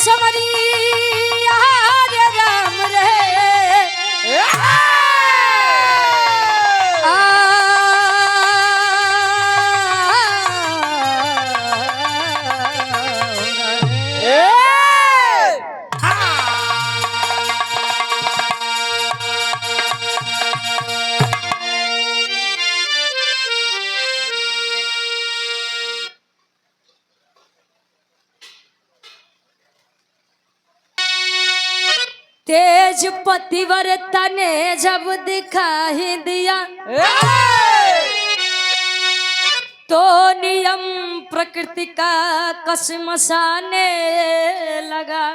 Summary हरे राम रे तेज पतिव्रता ने जब दिखाई दिया तो नियम प्रकृति का कसमसाने लगा।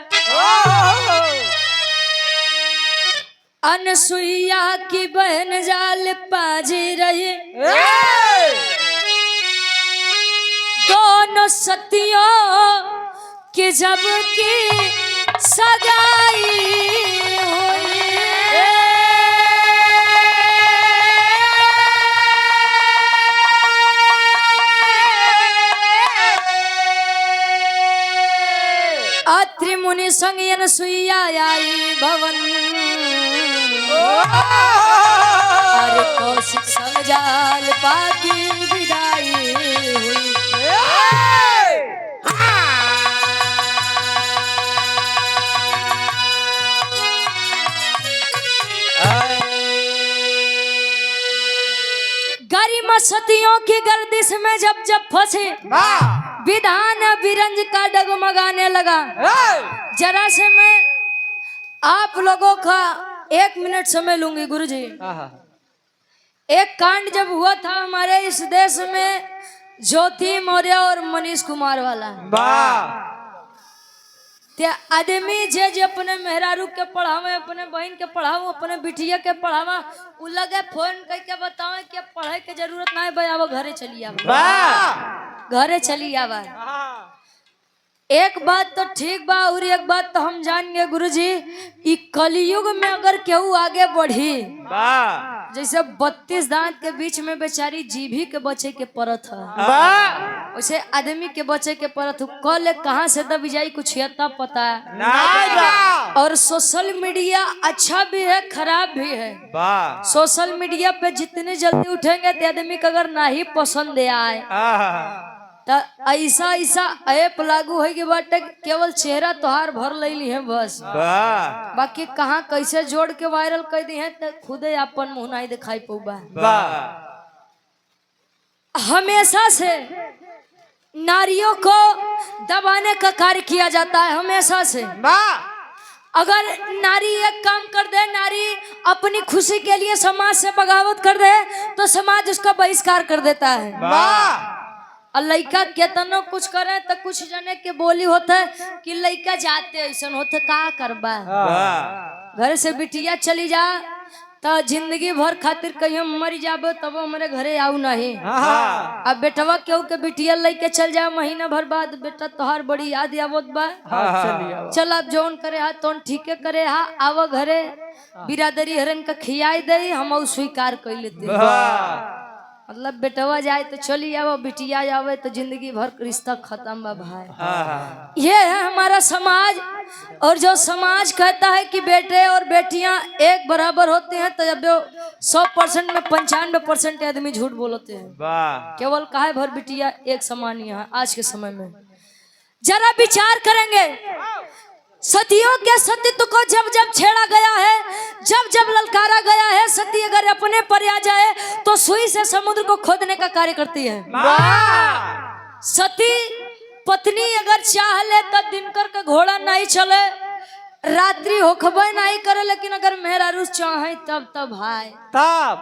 अनसुईया की बहन जाल पाजी रही दोनों सतियों की जब की सगाई हुई। अत्रि मुनि संग अनसुईया आई भवन अरे कौशिक संग जाल पाकी विदाई हुई। गरिमा सतियों की गर्दिश में जब जब फंसे विधान विरंज का डगमगाने लगा। जरा से मैं आप लोगों का 1 मिनट समय लूंगी गुरुजी। एक कांड जब हुआ था हमारे इस देश में ज्योति मौर्य और मनीष कुमार वाला आदमी जे अपने मेहरारू के पढ़ावे अपने बहन के पढ़ाओ अपने बिटिया के पढ़ावा उ लगे फोन करके बतावे कि पढ़े के जरूरत ना है भाई आवो घरे चली आवा घरे चली आवा। एक बात तो ठीक बा और एक बात तो हम जान गए गुरुजी ई कलयुग में अगर केहू आगे बढ़ी जैसे 32 दांत के बीच में बेचारी जीभी के बचे के परत है वैसे आदमी के बचे के परत कल कहाँ से दब जाई कुछ अता पता है। और सोशल मीडिया अच्छा भी है खराब भी है। सोशल मीडिया पे जितनी जल्दी उठेंगे तो आदमी को अगर ना ही पसंद आए तो ऐसा ऐसा ऐप लागू है कि बाटे केवल चेहरा तोहार भर लेली है बस बाकी कहाँ कैसे जोड़ के वायरल कर दी है तो खुदे अपन मुंह नहीं दिखाई पौबा। हमेशा से नारियों को दबाने का कार्य किया जाता है हमेशा से। अगर नारी एक काम कर दे नारी अपनी खुशी के लिए समाज से बगावत कर दे तो समाज उसका बहिष्कार कर देता है। और लड़का केतनो कुछ करे तो कुछ जने के बोली होता है कि लड़का जाते ऐसा होते का करबा घर से बिटिया चली जा तो जिंदगी भर खातिर कहीं मर जाबो तब हमारे घरे आऊ नहीं। अब बेटवा केहू के बिटिया लेके चल जा महीना भर बाद बेटा तोहार बड़ी याद आवत बा चल अब जौन करे हा तौन ठीके करे हा आव घरे बिरादरी हरन का खियाई दे हम स्वीकार कर लेते। मतलब बेटवा जाए तो चली आवो बिटिया जावे तो जिंदगी भर रिश्ता खत्म बा भाई। ये है हमारा समाज। और जो समाज कहता है कि बेटे और बेटियां एक बराबर होते हैं तो जब 100% में 95% आदमी झूठ बोलते हैं। केवल काहे भर बिटिया एक समान ही है आज के समय में। जरा विचार करेंगे सतियों के सतीत्व को जब जब छेड़ा गया है जब जब ललकारा गया है सती अगर अपने पर आ जाए तो सुई से समुद्र को खोदने का कार्य करती है। सती पत्नी अगर चाह ले तो दिनकर का घोड़ा नहीं चले रात्रि होखबे नहीं करे लेकिन अगर मेहरारू चाहे तब हाय तब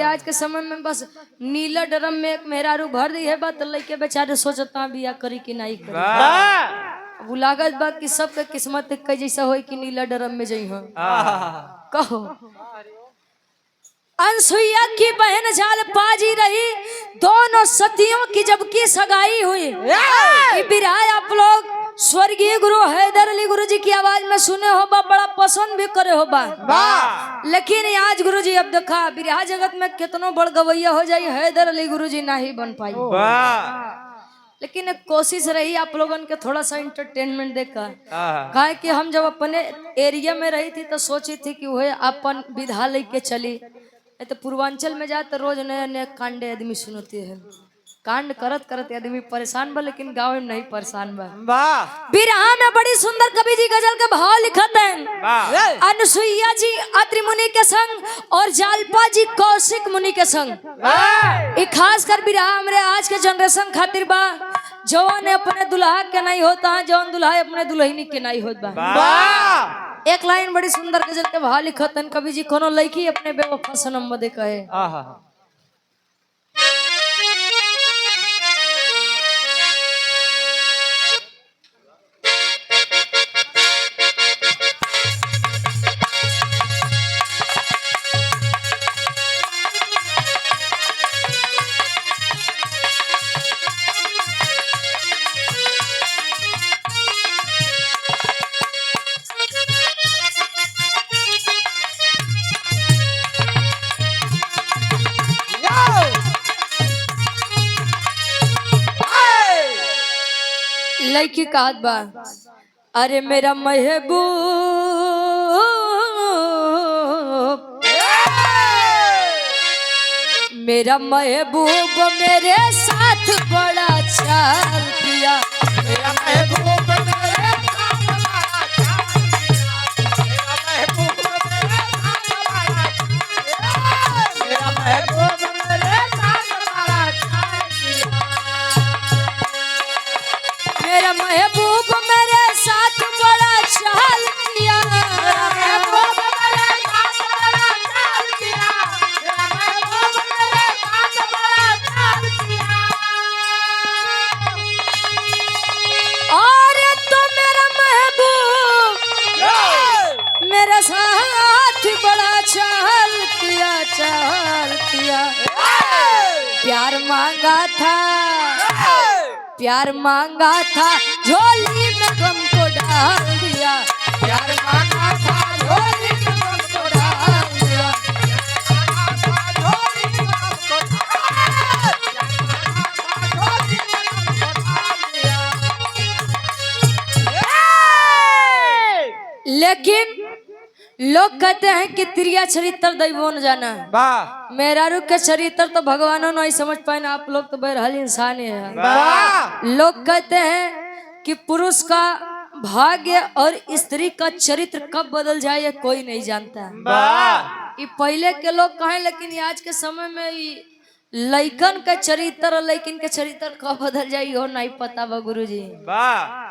आज के समय में बस नीला ड्रम में एक मेहरारू भर दी है बात लइके बेचारे सोचता बिया करी कि नहीं करी। लागत बा कि सबके किस्मत के जैसा हो कि नीला ड्रम में जई हो कहो। अनसुईया की बहन जाल पाजी रही दोनों सतियों की जबकि सगाई हुई। बिरहा आप लोग स्वर्गीय गुरु हैदर अली गुरु जी की आवाज में सुने हो बड़ा पसंद भी करे हो लेकिन आज गुरु जी अब देखा बिरहा जगत में कितनो बड़ गवैया हो जाए हैदर अली गुरु जी ना ही बन पाई। लेकिन एक कोशिश रही आप लोगों के थोड़ा सा इंटरटेनमेंट देकर। काहे कि हम जब अपने एरिया में रही थी तो सोची थी कि वह अपन विधा लेके चली, नहीं तो पूर्वांचल में जाए तो रोज नए नए कांडे आदमी सुनते हैं। कांड करत करत आदमी परेशान बा, लेकिन गाँव में नहीं परेशान बा। बिरहा में बड़ी सुंदर कवि जी गजल के भाव लिखत हैं। अनुसुईया जी अत्रि मुनि के संग और जालपा जी कौशिक मुनि के संग। खास कर बिरहा हमरे आज के जनरेशन खातिर बा, जवान अपने दुल्हा के नहीं होता है, जवान दुल्हा अपने दुल्हनी के नहीं होत बा। एक लाइन बड़ी सुंदर गजल के भाव लिखत हैं कवि जी, कोनो लड़की अपने बेवफा सनम बदे कहे। लड़की कहत बा, अरे मेरा महबूब मेरा महबूब मेरे साथ बड़ा चाल किया। मेरा महबूब मेरे साथ बड़ा चाल किया। मेरा महबूब मेरे साथ बड़ा चाल किया। मेरा महबूब मेरे साथ बड़ा चाल किया। मेरा महबूब मेरे साथ बड़ा चाल किया। मेरा महबूब मेरे साथ बड़ा चाल किया। और तो मेरा महबूब मेरे साथ बड़ा चाल किया, चाल किया। प्यार मांगा था, प्यार मांगा था, झोली में गम को डाल दिया। प्यार मांगा था, झोली में गम को डाल दिया। लेकिन लोग कहते हैं कि त्रिया चरित्र दैवो न जाना। मेरा रुख के चरित्र तो भगवानों नहीं समझ पाए ना, आप लोग तो बहरहाल इंसान ही है। लोग कहते हैं कि पुरुष का भाग्य और स्त्री का चरित्र कब बदल जाए ये कोई नहीं जानता। ये पहले के लोग कहें, लेकिन आज के समय में लइकन का चरित्र और लइकिन के चरित्र कब बदल जाए हो नहीं पता बा गुरुजी।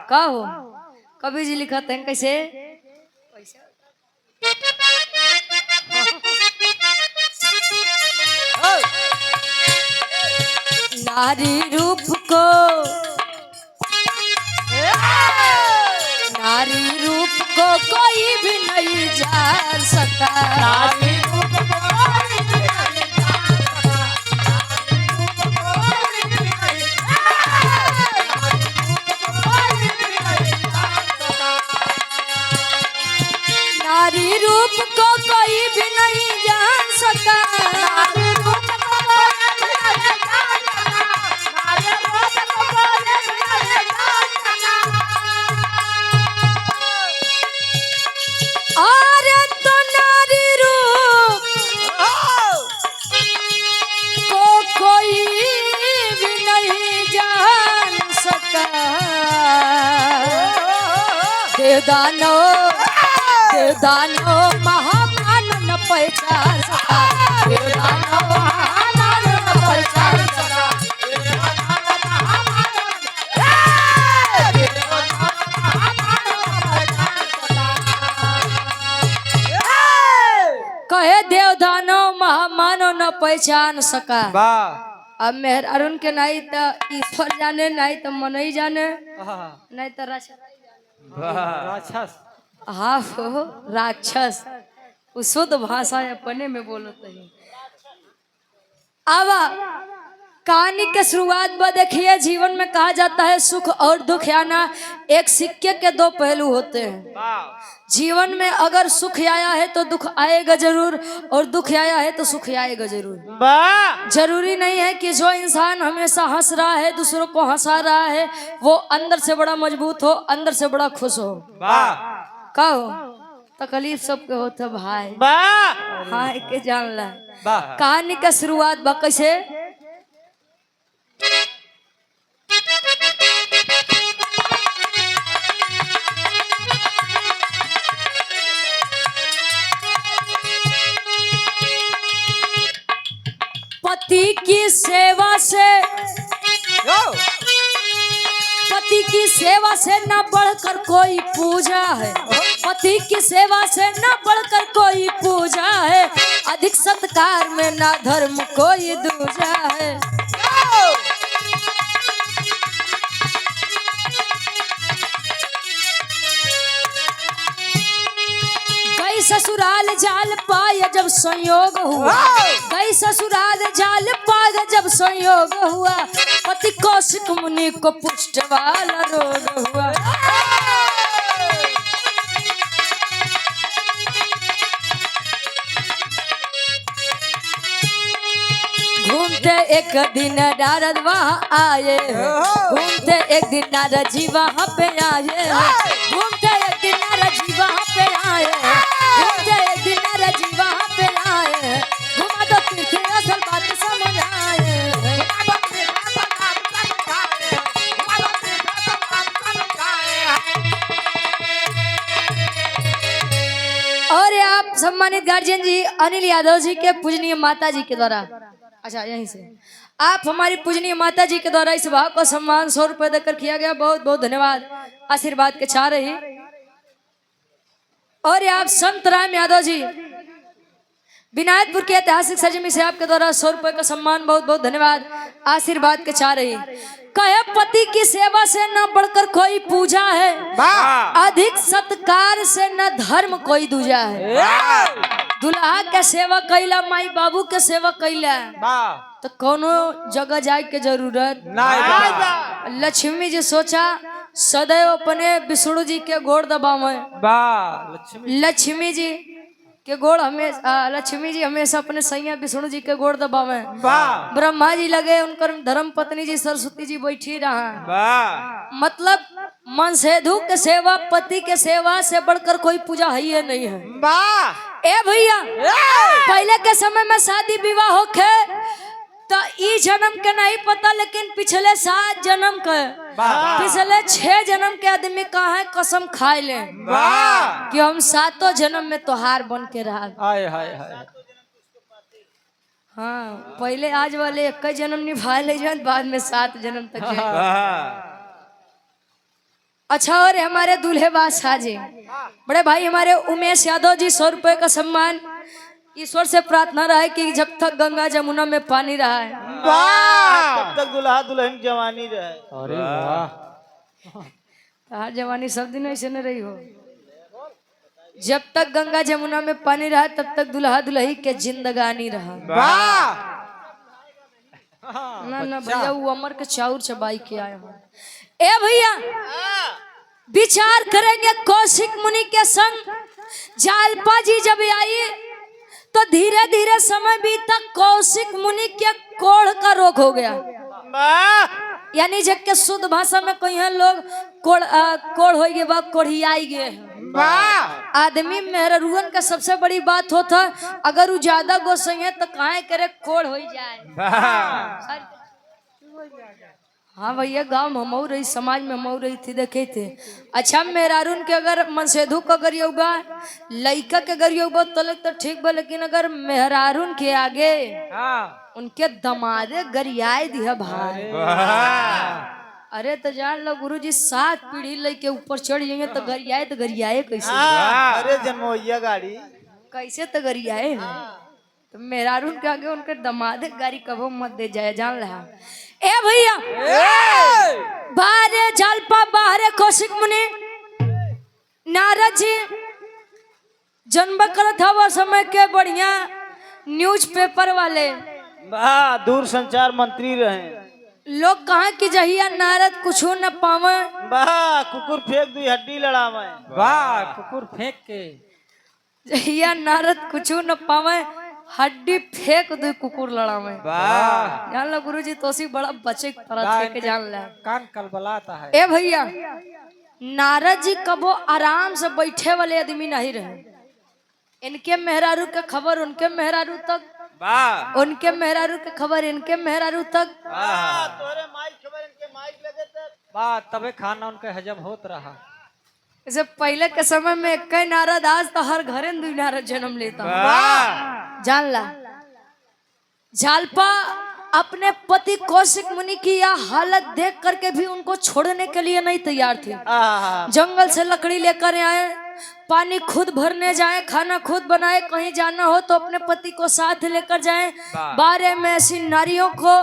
का हो कवि जी लिखते हैं कैसे, नारी रूप को, नारी रूप को कोई भी नहीं जान सकता। नारी रूप को कोई भी नहीं जान सकता। नारी रूप को कोई भी नहीं जान सकता। नारी रूप को देवदानो, देवदानो महामानो न पहचान सका। देवदानो महामानो न पहचान सका। कहे देवदानो महामानो न पहचान सका। अब मेहर अरुण के नहीं तो ईश्वर जाने, नहीं तो मनई जाने, नहीं तो राक्षस। हाँ हो राक्षस, शुद्ध भाषा अपने में बोलते हैं। अब कहानी के शुरुआत में देखिए, जीवन में कहा जाता है सुख और दुख आना एक सिक्के के दो पहलू होते हैं। जीवन में अगर सुख आया है तो दुख आएगा जरूर, और दुख आया है तो सुख आएगा जरूर। जरूरी नहीं है कि जो इंसान हमेशा हंस रहा है, दूसरों को हंसा रहा है, वो अंदर से बड़ा मजबूत हो, अंदर से बड़ा खुश हो। का हो तकलीफ सबके होता भाई। हाँ के जान ला। कहानी का शुरुआत बा कैसे, पति की सेवा से, पति की सेवा से न बढ़कर कोई पूजा है। पति की सेवा से न बढ़कर कोई पूजा है। अधिक सत्कार में ना धर्म कोई दूजा है। गई ससुराल जाल पाया जब संयोग हुआ, गई ससुराल जाल पाया जब संयोग हुआ। पति कौशिक मुनि को पुष्ट वाला रोग हुआ। घूमते एक दिन नारद वहाँ आए, घूमते एक दिन नारद जी वहाँ पे आए, घूमते एक दिन नारद जी वहाँ पे आए, घूमते एक दिन नारद जी वहाँ पे आए। घुमा दो तीर्थ असल बात समझ आए। और आप सम्मानित गार्जियन जी अनिल यादव जी के पूजनीय माता जी के द्वारा, अच्छा यहीं से आप हमारी पूजनीय माता जी के द्वारा इस भाव को सम्मान 100 रुपए देकर किया गया। बहुत बहुत धन्यवाद, आशीर्वाद के चाह रही। और आप संत राम यादव जी विनायकपुर के ऐतिहासिक सरजमी से आपके द्वारा 100 रुपए का सम्मान, बहुत बहुत धन्यवाद, आशीर्वाद के चाह रही। कहे पति की सेवा से न बढ़कर कोई पूजा है, अधिक सत्कार से न धर्म कोई दूजा है। दुल्हा के सेवा कैला, माई बाबू के सेवा कैला, तो कोनो जगह जाए के जरूरत नहीं। लक्ष्मी जी सोचा सदैव अपने विष्णु जी के गोड़ दबावे। लक्ष्मी जी के गोड़ हमेशा, लक्ष्मी जी हमेशा अपने सैया विष्णु जी के गोड़ दबावे। ब्रह्मा जी लगे, उनकर धर्म पत्नी जी सरस्वती जी बैठी रहा। मतलब मन से धू के सेवा, पति के सेवा से बढ़कर कोई पूजा है ही नहीं है। ए भैया, पहले के समय में शादी विवाह होके तो ई जन्म के नहीं पता, लेकिन पिछले 7 जन्म के, पिछले 6 जन्म के आदमी का है कसम खाए ले कि हम 7 जन्म में तोहार बन के रहा। हाँ, पहले आज वाले 1 जन्म निभा ले जाए, बाद में 7 जन्म तक जाए। अच्छा, और हमारे दूल्हे बादशाह जी, बड़े भाई हमारे उमेश यादव जी 100 रुपए का सम्मान। ईश्वर से प्रार्थना रहा है कि जब तक गंगा जमुना में पानी रहा है, तब तक दुल्हा दुल्हन जवानी रहे। अरे वाह, हर जवानी सब दिन ऐसे न रही हो। जब तक गंगा जमुना में पानी रहा, तब तक दुल्हा दुल्ही के जिंदगानी रहा। ना ना भैया, वो अमर के चाउर चबाई के आया हूँ। ए भैया, विचार करेंगे कौशिक मुनि के संग जालपा जी जब आई तो धीरे धीरे समय बीता, कौशिक मुनि के कोढ़ का रोग हो गया। यानी जब के शुद्ध भाषा में कहीं लोग कोढ़ हो गए, बा कोढ़ियाई गए। आदमी मेहरुअन का सबसे बड़ी बात होता, अगर वो ज्यादा गोसई है तो काहे करे कोढ़ हो जाए। हाँ भैया, गांव में मऊ रही, समाज में मऊ रही थी, देखे थे। अच्छा, मेहरारून के अगर मनसेधु का गरियो बा, लइका के गरियो बा तलक तो ठीक बा, लेकिन अगर मेहरारून के आगे उनके दमादे गरियाए दिया भाई। अरे तो जान लो गुरुजी, 7 पीढ़ी लेके ऊपर चढ़ जाएंगे तो गरियाए कैसे? अरे जनमोइया गाड़ी कैसे तो गरियाए? तो मेहरारून के आगे उनके दमादे गाड़ी कबो मत दे जाए, जान रहा। ए भैया, बाहरे जालपा, बाहरे कौशिक मुनि, नारद जी जन्म करत था वो समय के बढ़िया न्यूज़पेपर वाले, वाह दूर संचार मंत्री रहे। लोग कहा कि जहिया नारद कुछो न पावे, वाह कुकुर फेंक दी हड्डी लड़ावे। वाह कुकुर फेंक के जहिया नारद कुछो न पावे हड्डी फेंक दे कुकुर लड़ावे। वाह जान लो गुरुजी तोसी बड़ा बचे तरह के जान ला। कान कलबलाता है। ए भैया नारद जी कबो आराम से बैठे वाले आदमी नहीं रहे। इनके मेहरारू के खबर उनके मेहरारू तक, वाह उनके मेहरारू के खबर इनके मेहरारू तक। तोरे माइक खबर इनके माइक लगे तक। वाह तबे खाना उनके हजम होत रहा। जैसे पहले के समय में एक नारद, आज तो हर घरे दो नारद जन्म लेता। वाह जान ला जालपा अपने पति कौशिक मुनि की यह हालत देख करके भी उनको छोड़ने के लिए नहीं तैयार थे। जंगल से लकड़ी लेकर आए, पानी खुद भरने जाए, खाना खुद बनाए, कहीं जाना हो तो अपने पति को साथ लेकर जाएं। बारे में ऐसी नारियों को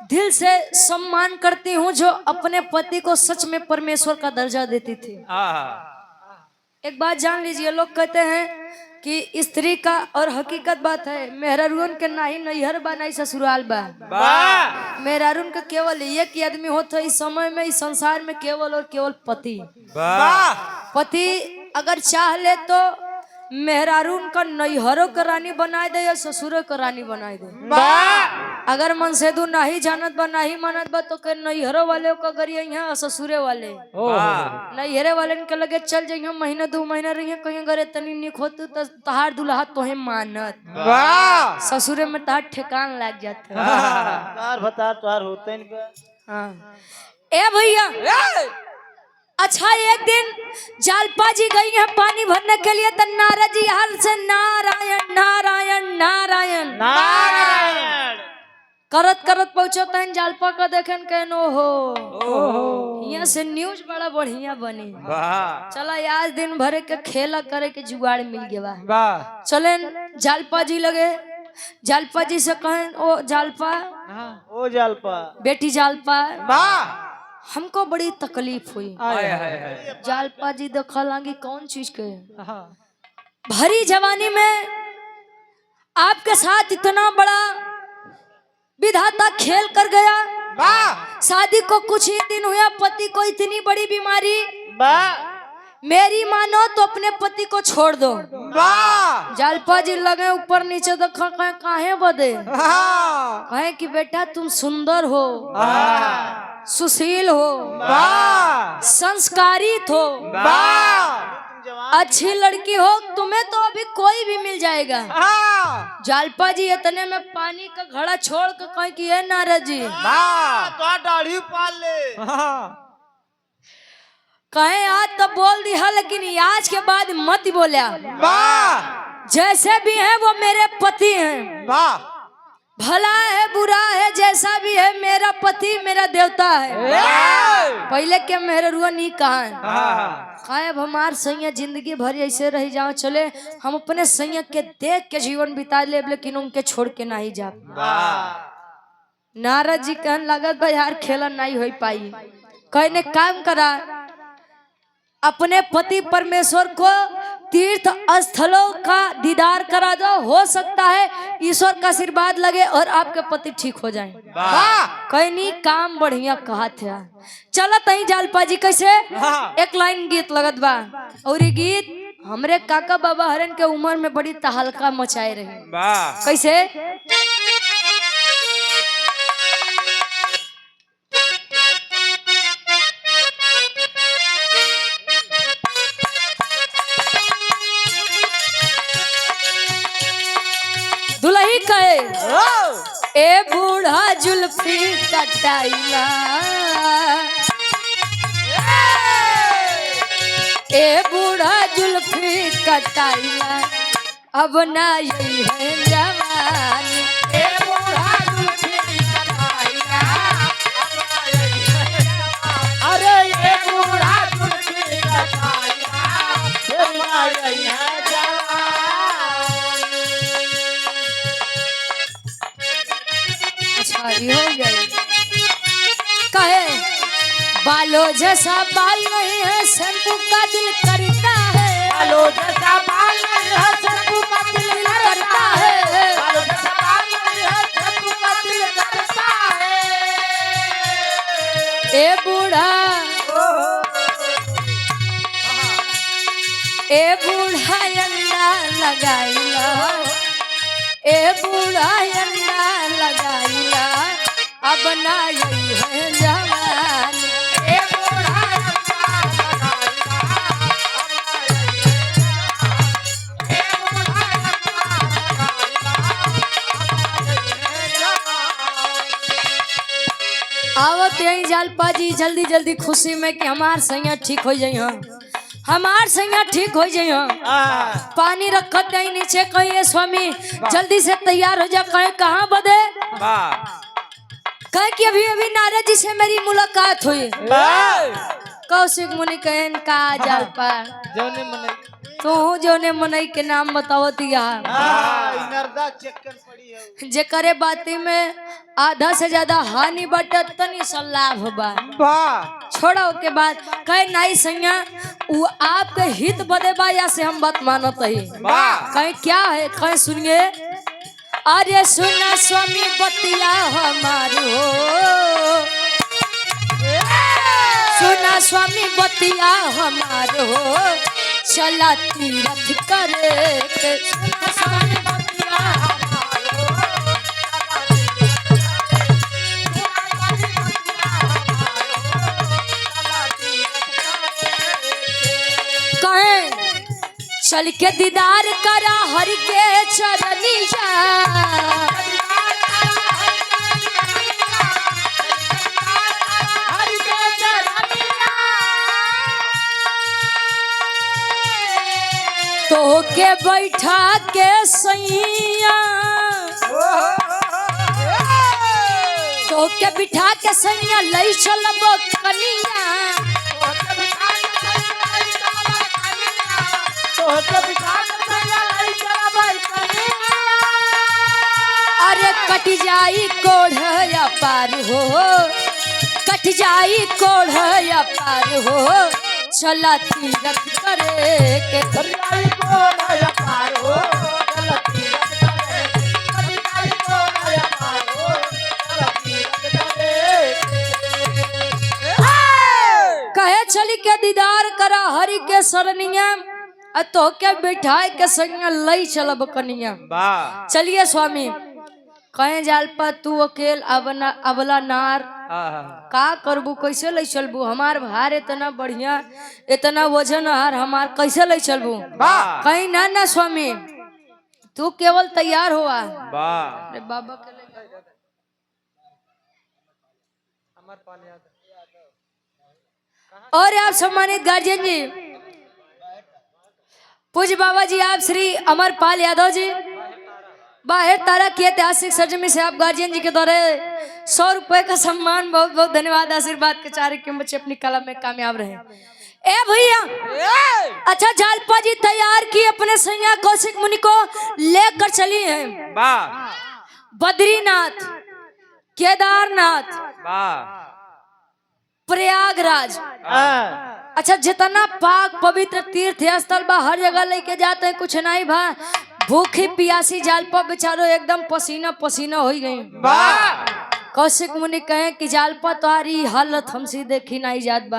दिल से सम्मान करती हूँ जो अपने पति को सच में परमेश्वर का दर्जा देती थी। एक बात जान लीजिए, लोग कहते हैं कि स्त्री का, और हकीकत बात है, मेहरारून के ना ही नैहर बा ना ही ससुराल बा। मेहरारून का केवल एक ही आदमी होता है इस समय में, इस संसार में, केवल और केवल पति। पति अगर चाह ले तो मेहरारून का नैहरों का रानी बनाए दे या ससुरों का रानी बनाए दे। अगर मन से दू नहीं जानत बा नहीं मानत बा तो नैहरों वाले का गरिया यहाँ, ससुरे वाले नैहरे वाले के लगे चल जाइए, महीना 2 महीना रहिए, कहीं अगर तनी निक हो तो तहार दुल्हा तोहे मानत, ससुरे में तहार ठेकान लग जाता। बता तोहार होते ए भैया अच्छा, एक दिन जालपा जी गई है पानी भरने के लिए, तो नारद जी हर से नारायण नारायण नारायण नारायण करत करत पहुंचता है। जालपा का देखें कहनो हो यहाँ से न्यूज बड़ा बढ़िया बनी। चला आज दिन भरे के खेला करे के जुगाड़ मिल गया। चले जालपा जी लगे, जालपा जी से कहें ओ जालपा, ओ जालपा बेटी जालपा, हमको बड़ी तकलीफ हुई। जालपा जी देखा लागी कौन चीज के, भरी जवानी में आपके साथ इतना बड़ा विधाता खेल कर गया। शादी को कुछ ही दिन हुआ, पति को इतनी बड़ी बीमारी, मेरी मानो तो अपने पति को छोड़ दो। जालपा जी लगे ऊपर नीचे देखा, कहे काहे बदे, कहे कि बेटा तुम सुंदर हो, सुशील हो, संस्कारित हो, अच्छी लड़की हो, तुम्हें तो अभी कोई भी मिल जाएगा। जालपा जी इतने में पानी का घड़ा छोड़ कर कहे कि ये नारद जी तो दाढ़ी पाल ले, कहे आज तो बोल दिया लेकिन आज के बाद मत बोलिया। जैसे भी है वो मेरे पति हैं, भला है बुरा है जैसा भी है, मेरा पति मेरा देवता है। पहले के मेहरुआ नहीं कहा है, अब हमार सैया जिंदगी भर ऐसे रह जाओ, चले हम अपने सैया के देख के जीवन बिता ले, लेकिन उनके छोड़ के नहीं जा। नारद जी कहने लागत भाई यार खेला नहीं हो पाई, कहने काम करा, अपने पति परमेश्वर को तीर्थ स्थलों का दीदार करा दो, हो सकता है ईश्वर का आशीर्वाद लगे और आपके पति ठीक हो जाएं। कहीं नहीं काम बढ़िया कहा थे। चलो तही जालपा जी कैसे एक लाइन गीत लगत बा, और ये गीत हमरे काका बाबा हरन के उम्र में बड़ी तहलका मचाए रहे। कैसे दुल्ही कहे ए बूढ़ा जुल्फी कटाइला, ए बूढ़ा जुल्फी कटाइला, अब ना यही है जवानी, ए बूढ़ा जुल्फी कटाइला, अरे ये बूढ़ा जुल्फी कटाइला, अब ना यही है कहे बालों जैसा बाल नहीं है शैम्पू का दिल करता है, बालों जैसा बाल नहीं है शैम्पू का दिल करता है, बालों जैसा बाल नहीं है शैम्पू दिल करता है। ए बूढ़ा अंडा लगाइला, ए बूढ़ा अंडा लगाइला, अब ना यही है जवान। ए बूढ़ा अंडा आवत यही जालपा जी जल्दी जल्दी खुशी में कि हमार सैया ठीक हो जाइए, हमार सैया ठीक हो जाइए। पानी रखत नहीं नीचे, कहिए स्वामी जल्दी से तैयार हो जा। कहे कहाँ बदे? कहे कि अभी अभी नारद जी से मेरी मुलाकात हुई। कौशिक मुनि कहन का जालपा तू जोने मनई के नाम बताओ दिया जे करे बाती में आधा से ज्यादा हानि बटे तनी सा लाभ बा। छोड़ो के बाद कहे नहीं सैया वो आपके हित बदे बा या से हम बात मानत ही। कहे क्या है? कहे सुनिए। अरे सुना स्वामी बतिया हमारी हो, सुना स्वामी बतिया हमार हो, चला तीरथ करे के। सुना स्वामी बतिया हमार हो, कहे चल के दीदार करा हरि के चरनिया। तो के बैठा के सैया, तो के बिठा के सैया लई चलब कनिया। अरे कट जाई कोढ़या पार हो, कट जाई कोढ़या पार हो, चला तीरथ करे के। कहे चली के दीदार करा हरि के सरनिया, तो के बिठाए के संग लई चलब कनिया। चलिए स्वामी। कहे जालपा तू अकेल अबला नार का करबू, कैसे ले चलबू? हमार भार इतना बढ़िया, इतना वजन हार हमार कैसे ले चलबू? कहीं ना ना स्वामी तू केवल तैयार हुआ। अरे बाबा के और आप सम्मानित गार्जियन जी, पूज्य बाबा जी आप श्री अमरपाल यादव जी बाहर तारा की ऐतिहासिक सरजमी से आप गार्जियन जी के द्वारा 100 रुपए का सम्मान, बहुत बहुत धन्यवाद। आशीर्वाद के चारे के बच्चे अपनी कला में कामयाब रहे। ए भैया अच्छा जालपा जी तैयार की अपने सैया कौशिक मुनि को लेकर चली है बद्रीनाथ, केदारनाथ, प्रयागराज। अच्छा जितना पाक पवित्र तीर्थ स्थल बा हर जगह लेके जाते हैं, कुछ नहीं भा भूखी पियासी जालपा बेचारो एकदम पसीना पसीना हो गई। कौशिक मुनि कहे कि जालपा तुम्हारी हालत हमसे देखी नहीं जात बा।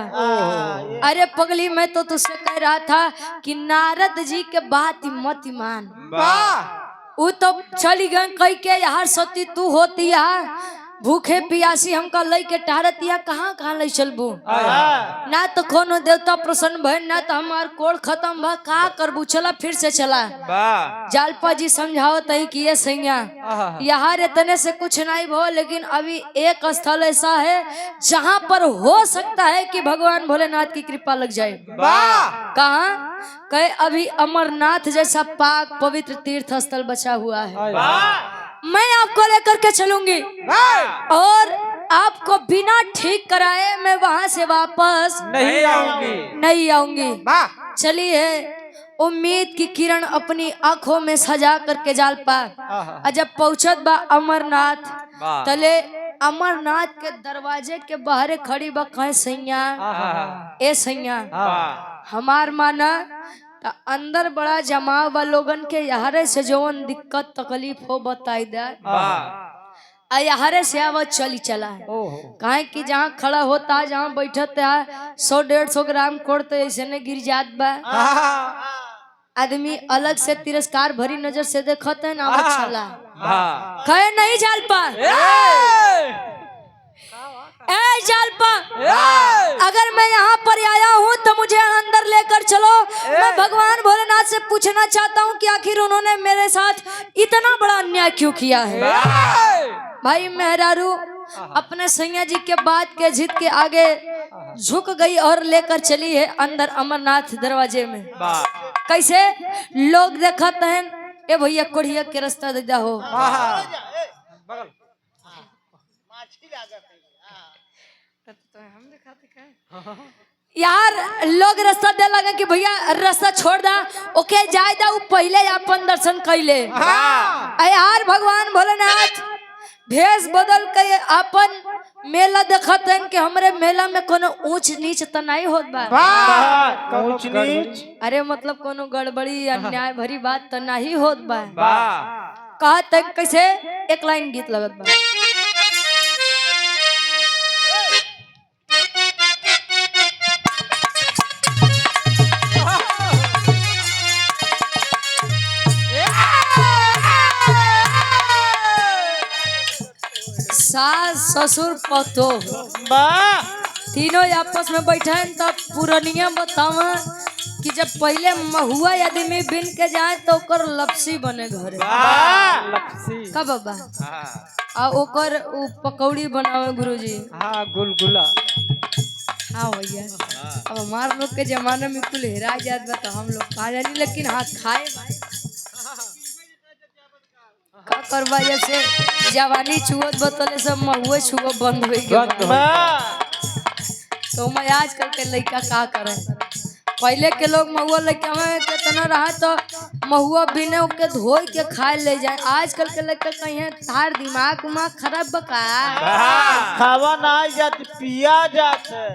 अरे पगली मैं तो तुझसे कह रहा था कि नारद जी के बात मत मान। वो तो चली गए कह के यार सती तू होती यार भूखे पियासी हमका लई के टहरतिया, कहाँ कहाँ लई चलबू? ना तो कोनो देवता प्रसन्न भय, ना तो हमार कोड़ खत्म भा, का करबू? चला फिर से चला। जालपा जी समझावत है कि ये सैया यहाँ इतने से कुछ नहीं भो, लेकिन अभी एक स्थल ऐसा है जहाँ पर हो सकता है कि भगवान भोलेनाथ की कृपा लग जाए। कहाँ? कहे अभी अमरनाथ जैसा पाक पवित्र तीर्थ स्थल बचा हुआ है। मैं आपको लेकर के चलूंगी और आपको बिना ठीक कराए मैं वहां से वापस नहीं आऊंगी। चलिए उम्मीद की किरण अपनी आंखों में सजा करके जालपा जब पहुंचत बा अमरनाथ तले अमरनाथ के दरवाजे के बाहर खड़ी बा। कहे सैया ए सैया हमार माना तो अंदर बड़ा जमाव बा लोगन के, यहाँ से जवन दिक्कत तकलीफ हो बताई दे। हरे से आवाज चली चला है। ओहो काहे कि जहाँ खड़ा होता है जहाँ बैठता है 100-150 ग्राम कोड़ते ऐसे ने गिर जात बा। आदमी अलग से तिरस्कार भरी नजर से देखत है ना आवाज चला वाह कहे नहीं जाल पा ए जाल पा अगर मैं यहाँ पर आया हूँ तो मुझे अंदर लेकर चलो। मैं भगवान भोलेनाथ से पूछना चाहता हूँ कि आखिर उन्होंने मेरे साथ इतना बड़ा अन्याय क्यों किया है। भाई मेहरारू अपने सैया जी के बात के जिद के आगे झुक गई और लेकर चली है अंदर अमरनाथ दरवाजे में। वाह कैसे लोग देखते हैं ए भैया कोढ़िया के रास्ता दे हो। बगल यार लोग रास्ता दे लगे कि भैया रास्ता छोड़ दा ओके जाए दा उ पहले अपन दर्शन कैले। यार भगवान भोलेनाथ भेष बदल के अपन मेला देखत हैं कि हमरे मेला में कोनो ऊंच नीच तो नहीं होत बा। ऊंच नीच अरे मतलब कोनो गड़बड़ी अन्याय भरी बात तो नहीं होत बा। वाह कहत हैं कैसे एक लाइन गीत लगत बा। सास ससुर पतो वाह तीनों आपस में बैठे हैं तब पुरानिया बतावा कि जब पहले महुआ आदमी बिन के जाए तो ओकर लपसी बने घरे वाह लपसी का बाबा हाँ आ ओकर उ पकौड़ी बनावे गुरुजी। हाँ गुलगुला हाँ भैया अब हमार लोग के जमाने में कुल हेरा जात बा तो हम लोग खा जानी लेकिन हाथ खाए का करवा जैसे जवानी छुअत बतले सब महुए छुआ बंद हो गया। वाह तो मैं आजकल के लड़का का करे पहले के लोग महुआ लड़का में कितना रहा तो महुआ बिने के धोई के खाए ले जाए। आजकल के लड़का कहीं तार दिमाग उमाग खराब बका। खावा ना जात पिया जात है।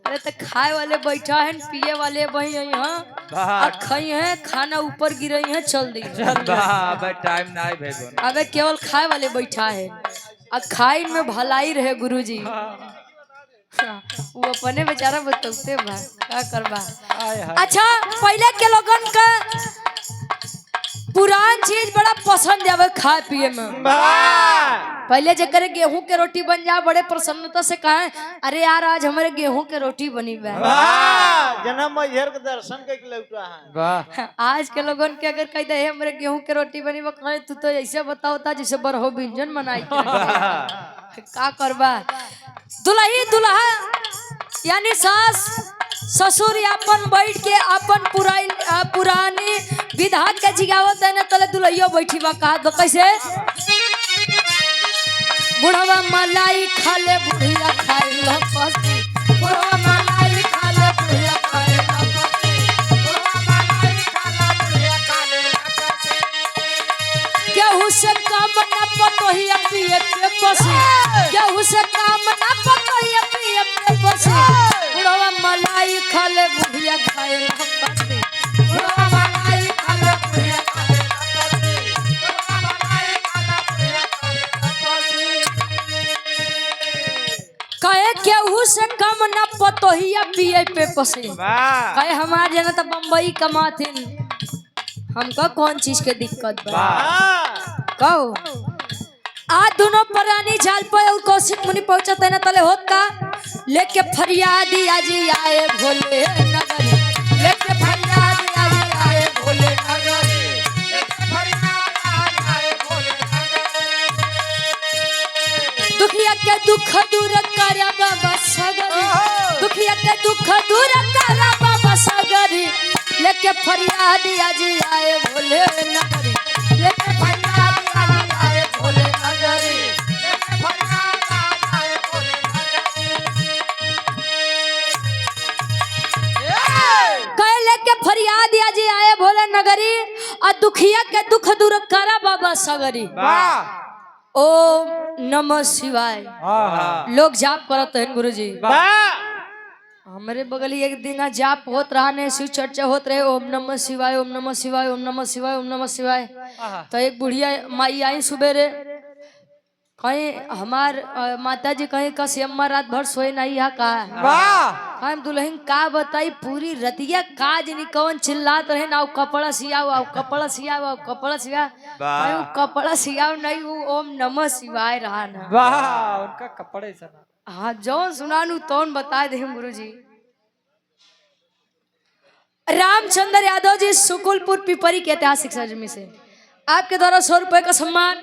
अरे तो खाए वाले बैठा है पिए वाले वही यहाँ खाई है खाना ऊपर गिरई है चल दी टाइम ना भेजो अबे केवल खाए वाले बैठा है और खाई में भलाई रहे गुरुजी। वो अपने बेचारा बतौते बा क्या करबा। अच्छा पहले के लोगन का पुरान चीज बड़ा पसंद आवे खाए पिए में। पहले जकर गेहूं के रोटी बन जा बड़े प्रसन्नता से कहे अरे यार आज हमारे गेहूं के रोटी बनी बा। जन्म मैहर के दर्शन के लौटा है। वाह आज के लोगन के अगर कह दे हमारे गेहूं के रोटी बनी बा कहे तू तो ऐसे बताओ था जैसे बरहो व्यंजन बनाई का करबा। दुल्ही दुल्हा यानी सास ससुर अपन बैठ के अपन पुरानी विधा के जिगावत है ना तले दुल्हियो बैठी बा कहा तो कैसे बुढ़वा मलाई खा ले बुढ़िया खाए लपसी बुढ़वा मलाई खा ले बुढ़िया खाए लपसी बुढ़वा मलाई खा ले बुढ़िया खाए लपसी केहू से काम ना पतोहिया पिए पे पसी केहू से काम ना पतोहिया पिए पे पसी बुढ़वा मलाई खा ले बुढ़िया खाए लपसी बुढ़वा मलाई खा ले बुढ़िया खाए लपसी बुढ़वा मलाई खा ले बुढ़िया खाए लपसी कहे केहू से कम ना पतोहिया पिए पे पसे कहे हमार जना तो बम्बई कमाथिन हमका कौन चीज के दिक्कत बा कहो आज दोनों पुरानी झाल पे और कौशिक मुनि पहुंचते ना तले होत का लेके फरियादी आजी आए भोले नगरी लेके फरियादी आजी आए भोले नगरी लेके फरियादी आए भोले नगरी दुखिया के दुख दूर करा बाबा सगरी दुखिया के दुख दूर करा बाबा सगरी लेके फरियादी आजी आए भोले नगरी लेके फरियादी आजी आए भोले नगरी लेके फरियादी आए भोले नगरी कहे लेके फरियादी आजी आए भोले नगरी और दुखिया के दुख दूर करा बाबा सगरी। ओम नमः शिवाय लोग जाप करते हैं गुरुजी। हमारे बगल ही एक दिन जाप होत रहा ने शिव चर्चा होत रहे ओम नमः शिवाय ओम नमः शिवाय ओम नमः शिवाय ओम नमः शिवाय। तो एक बुढ़िया माई आई सुबेरे कहीं हमार माता जी कहीं कसियम्मा रात भर सोए नहीं है का कहीं दुल्हन का बताई पूरी रतिया काज नहीं कौन चिल्लात रहे ना कपड़ा सियाओ आओ कपड़ा सियाओ आओ कपड़ा सिया कहीं कपड़ा सियाओ नहीं वो ओम नमः शिवाय रहा ना वाह उनका कपड़े सना। हाँ जौन सुनानू तौन बता दे गुरु जी। रामचंद्र यादव जी सुकुलपुर पिपरी के ऐतिहासिक सरजमी से आपके द्वारा 100 रुपए का सम्मान।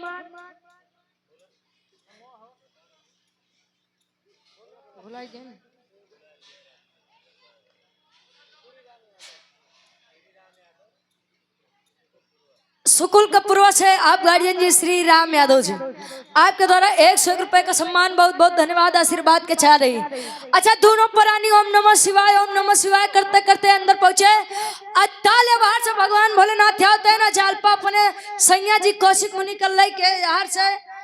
सुकुल कपूरवा से आप गार्जियन जी श्री राम यादव जी आपके द्वारा 101 रुपए का सम्मान। बहुत बहुत धन्यवाद आशीर्वाद के चाह रही। अच्छा दोनों प्राणी ओम नमः शिवाय करते करते अंदर पहुंचे। ताले बाहर से भगवान भोलेनाथ होते ना जालपा अपने सैया जी कौशिक मुनि कर लै के यार से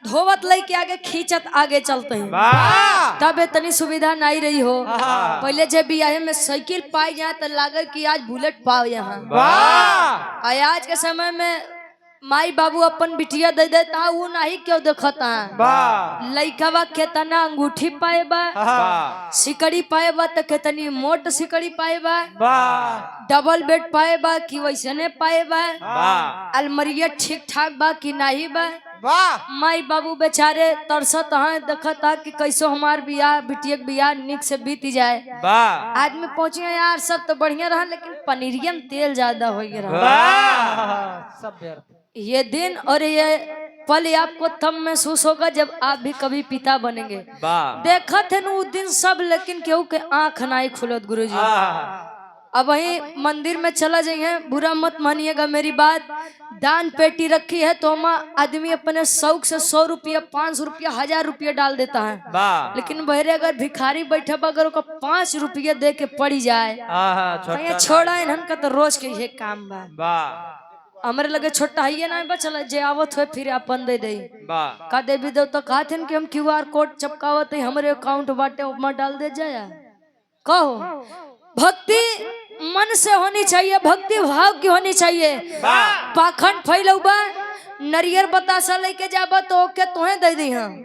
ढोवत लै के आगे खींचत आगे चलते हैं। तब इतनी सुविधा नहीं रही हो। पहले जब बियाह में साइकिल पाई जाए तो लागे कि आज बुलेट पाओ यहाँ। आज के समय में माई बाबू अपन बिटिया दे देता वो नहीं क्यों देखता है। लइकवा केतना अंगूठी पाए बा सिकड़ी पाए बा तो केतनी मोट सिकड़ी पाए बा डबल बेड पाए बा कि वैसने पाए बा अलमरिया ठीक ठाक बा कि नहीं बा। माई बाबू बेचारे तरसत हैं देखत है कि कैसो हमार बियाह बिटिया के बियाह निक से बीत जाए। आदमी पहुंचे यार सब तो बढ़िया रहा लेकिन पनीरिया में तेल ज्यादा हो गया। सब ये दिन और ये पल आपको तब महसूस होगा जब आप भी कभी पिता बनेंगे। देखा थे न दिन सब लेकिन केहू के आंख नहीं खुलत गुरुजी। अब वही मंदिर में चला जाइए बुरा मत मानिएगा मेरी बात। दान पेटी रखी है तो आदमी अपने शौक से 100 रुपया 500 रुपया 1000 रुपया डाल देता है। लेकिन बहरे अगर भिखारी बैठा अगर उसको 5 रुपया दे के पड़ी जाए छोड़ा इनका तो रोज के ये काम बा। हमारे लगे छोटा है ना बचल जे आवत हो फिर अपन दे दे का देवी देव तो कहा थे कि हम QR कोड चपकावत है हमारे अकाउंट बाटे उपमा डाल दे जाए। कहो भक्ति मन से होनी चाहिए भक्ति भाव की होनी चाहिए। पाखंड फैलऊ बा नरियर बतासा लेके जाबा तो ओके तोहे दे दी हम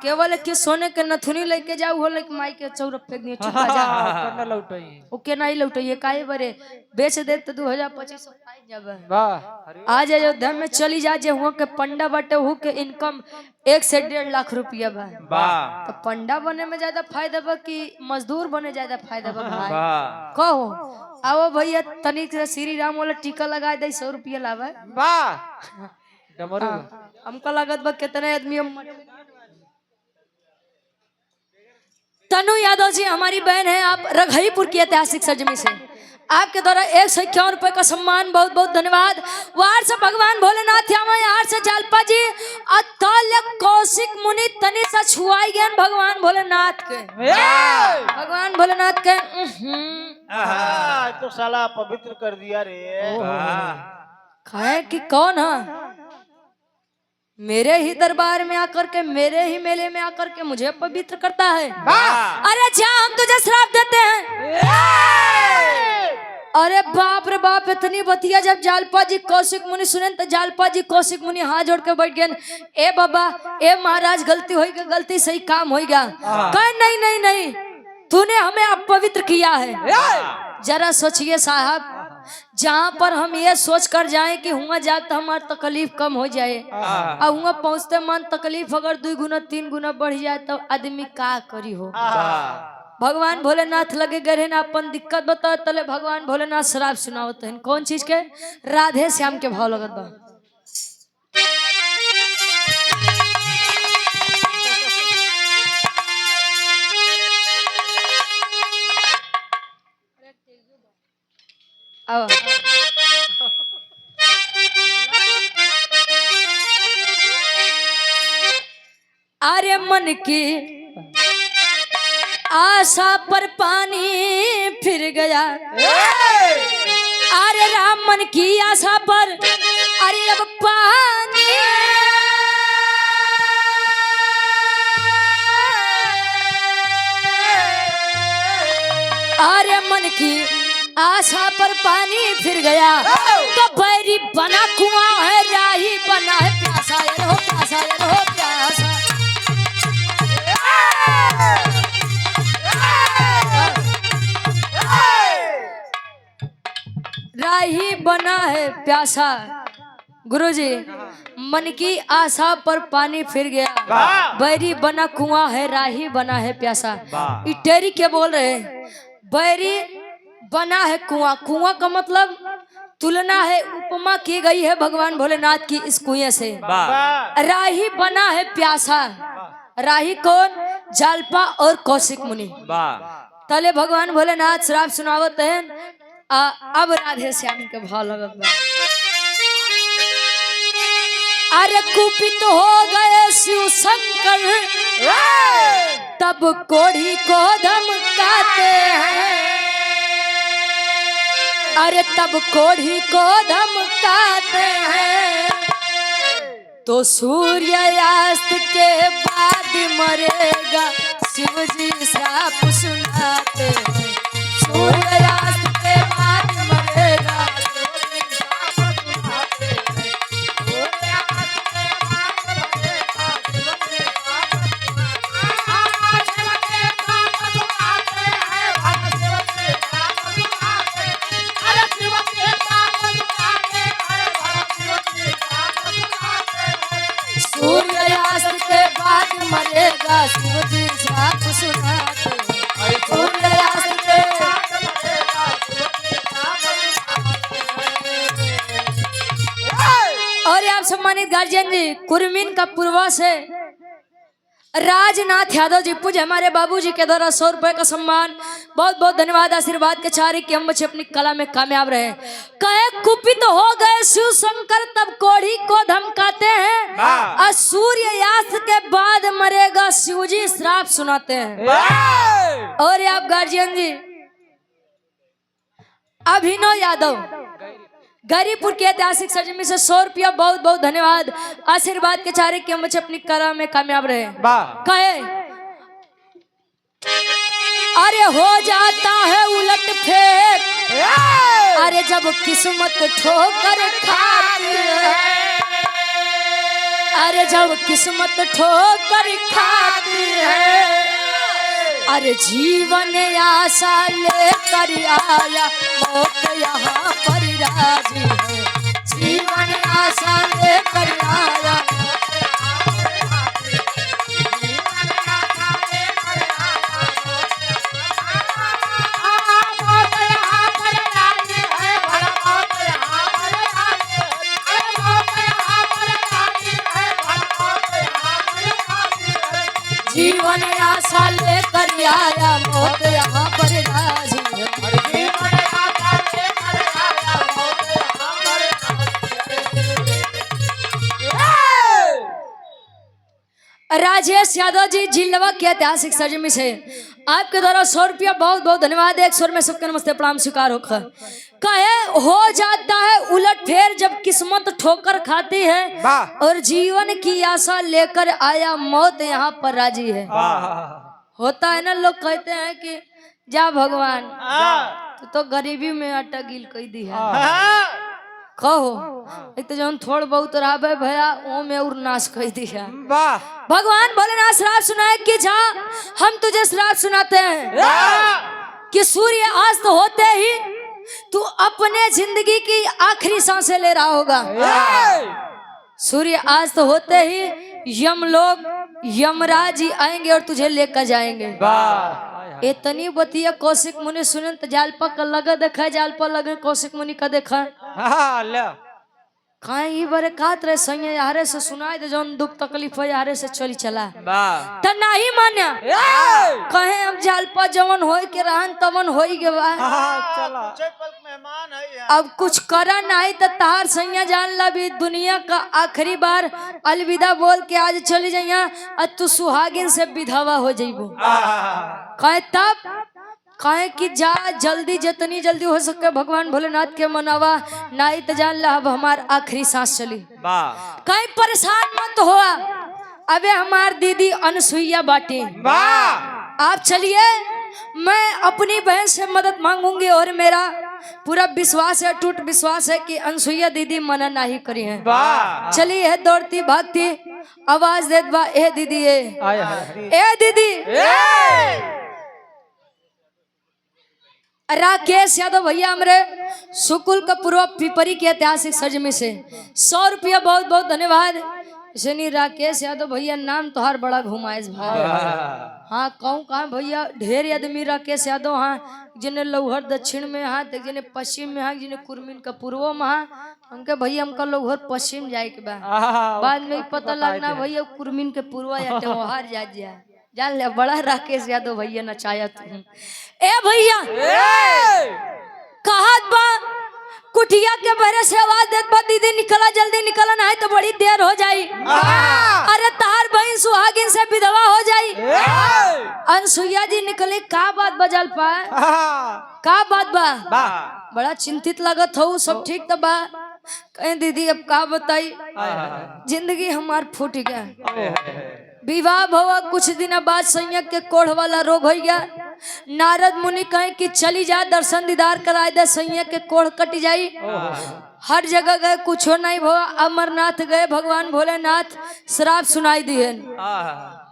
केवल के सोने के नथुनी लेके जाऊ हो लेके माई के चौरफ फेंक दिए चुप जा ओके नहीं लौटाइए काहे बरे बेच दे तो 2025 पाई जाबा। आज अयोध्या में चली जा जे हुआ के पंडा बाटे हु के इनकम 1 से 1.5 लाख रुपया बा। तो पंडा बने में ज्यादा फायदा बा कि मजदूर बने ज्यादा फायदा बा भाई। कहो आओ भैया तनिक से श्री राम वाला टीका लगा दे 100 रुपया लावा हमको लागत बा कितने आदमी। तनु यादव जी हमारी बहन है आप रघईपुर की ऐतिहासिक सरजमी से आपके द्वारा 151 रुपए का सम्मान। बहुत बहुत धन्यवाद। वार से भगवान भोलेनाथ यार से जालपा जी अतल्य कौशिक मुनि तनि सा छुआई गए भगवान भोलेनाथ के तो साला पवित्र कर दिया रे। कहे कि कौन है मेरे ही दरबार में आकर के मेरे ही मेले में आकर के मुझे पवित्र करता है। अरे जा हम तुझे श्राप देते हैं। अरे बाप रे बाप इतनी बतिया जब जालपा जी कौशिक मुनि सुने तो जालपा जी कौशिक मुनि हाथ जोड़ के बैठ गए। ए बाबा ए महाराज गलती हो गई गलती सही काम हो गया। कहे नहीं नहीं नहीं तूने हमें अपवित्र किया है। जरा सोचिए साहब जहाँ पर हम ये सोच कर जाए कि हुआ जाकर हमारी तकलीफ कम हो जाए और हुआ पहुँचते मन तकलीफ अगर 2 गुना 3 गुना बढ़ जाए तो आदमी का करी हो। भगवान भोलेनाथ लगे गए ना अपन दिक्कत बताओ तले भगवान भोलेनाथ शराब सुनावत है कौन चीज के राधे श्याम के भाव लगत बा। अरे मन की आशा पर पानी फिर गया। अरे राम मन की आशा पर अरे अब पानी अरे मन की आशा पर पानी फिर गया। तो बैरी बना कुआं है राही बना है प्यासा हो प्यासा हो आशा। राही बना है प्यासा, गुरुजी मन की आशा पर पानी फिर गया। बैरी बना कुआं है, राही बना है प्यासा। इटेरी के बोल रहे हैं, बैरी बना है कुआं। कुआं का मतलब तुलना है, उपमा की गई है भगवान भोलेनाथ की इस कुएं से। राही बना है प्यासा। राही कौन? जालपा और कौशिक मुनि। तले भगवान भोलेनाथ श्राप सुनावत हैं। अब राधे श्याम के भाव लगत बा। अरे कुपित हो गए शिव शंकर, तब कोढ़ी को धमकाते हैं। अरे तब कोढ़ी को धमकाते हैं, तो सूर्यास्त के बाद मरेगा शिव जी श्राप सुनाते हैं। सूर्यास्त के बाद मरेगा शिव जी श्राप सुनाते हैं। सूर्यास्त के बाद मरेगा शिव जी श्राप सुनाते हैं। सूर्यास्त के और आप सम्मानित गार्जियन जी, कुर्मीन का पूर्वज है राजनाथ यादव जी, पूज हमारे बाबूजी के द्वारा 100 रुपए का सम्मान। बहुत बहुत धन्यवाद आशीर्वाद के चारी कि हम बच्चे अपनी कला में कामयाब रहे। कहे कुपित तो हो गए शिव शंकर, तब कोढ़ी को धमकाते हैं। और सूर्यास्त के बाद मरेगा शिव जी श्राप सुनाते हैं। और आप गार्जियन जी, अभिनव यादव गरीपुर के ऐतिहासिक सरजमी से 100 रुपया बहुत बहुत धन्यवाद आशीर्वाद के चारे कि हम बच्चे अपनी कला में कामयाब रहे। कहे अरे हो जाता है उलट फेर, अरे जब किस्मत ठोकर खाती है। अरे जब किस्मत ठोकर खाती है, अरे जीवन आशा लेकर आया मौत यहाँ पर राजी है। जीवन आशा लेकर आया जीवन आशा लेकर आया मौत यहाँ पर राजी है। राजेश यादव जी जिलवा के ऐतिहासिक सरजमी से आपके द्वारा 100 रुपया बहुत बहुत धन्यवाद। 1 स्वर में सबके नमस्ते प्रणाम स्वीकार होकर। कहे हो जाता है उलट फेर जब किस्मत ठोकर खाती है, और जीवन की आशा लेकर आया मौत यहाँ पर राजी है। होता है ना, लोग कहते हैं कि जा भगवान तो गरीबी में अटक गिल कह दी है। कहो एक तो जौन थोड़ बहुत रहा भैया वो में और नाश कह दिया। भगवान भोलेनाथ श्राप सुनाए कि जा हम तुझे श्राप सुनाते हैं कि सूर्य अस्त होते ही तू अपने जिंदगी की आखिरी सांसें ले रहा होगा। सूर्य अस्त होते ही यम लोग यमराज जी आएंगे और तुझे लेकर जाएंगे। इतनी बतिया कौशिक मुनि सुने तो जालपा का लगा देखा, जालपा लगे कौशिक मुनि का देखा। कहीं बरे कात रहे सही यारे से सुनाई दे जौन दुख तकलीफ है यारे से चली चला त नहीं मान्या। कहे अब जालपा जवन होई के रहन तवन होई के बा। अब कुछ करा नहीं तो तार सैया जान ला भी दुनिया का आखिरी बार अलविदा बोल के आज चली जाइया और तू सुहागिन से विधवा हो जाइबो। कहे तब कहे कि जा जल्दी जितनी जल्दी हो सके भगवान भोलेनाथ के मनावा, नहीं तो जान ला अब हमार आखिरी सांस चली। कहीं परेशान मत हुआ, अबे हमार दीदी अनसुईया बाटी आप चलिए, मैं अपनी बहन से मदद मांगूंगी और मेरा पूरा विश्वास है, टूट विश्वास है कि अनसुईया दीदी मना नहीं करी है। चली है दौड़ती भागती आवाज देत बा ए दीदी आय हाय ए दीदी राकेश यादव भैया हमरे सुकुल का पूर्व पिपरी के ऐतिहासिक सरजमी से 100 रुपया बहुत बहुत धन्यवाद। इसनी राकेश यादव भैया नाम तोहार बड़ा घुमाइश भाई। हाँ कहूँ कहाँ भैया ढेर आदमी राकेश यादव हाँ जिन्हें लौहर दक्षिण में हाँ जिन्हें पश्चिम में हाँ जिन्हें कुर्मिन का पूर्व में हाँ हमके भैया हमका लौहर पश्चिम जाए के बा बाद में पता लगना भैया कुर्मिन के पूर्व या त्योहार जा जान ले बड़ा राकेश यादव भैया नचाया तुम ए भैया कहत बा कुटिया के बहरे से आवाज देत बा दीदी निकला जल्दी निकला नहीं तो बड़ी देर हो जाई। अरे तार बहन सुहागिन से विधवा हो जाई। अनसुईया जी निकली का बात बजल पा का बात बा बड़ा चिंतित लगत हो सब ठीक तो बा कहीं दीदी अब का बताई जिंदगी हमार फूट गया विवाह भवा कुछ दिन बाद संयक के कोढ़ वाला रोग हो गया। नारद मुनि कहे कि चली जा दर्शन दीदार कराए दे संयक के कोढ़ कट जाई। हर जगह गए कुछ नहीं भवा अमरनाथ गए भगवान भोलेनाथ श्राप सुनाई दिहन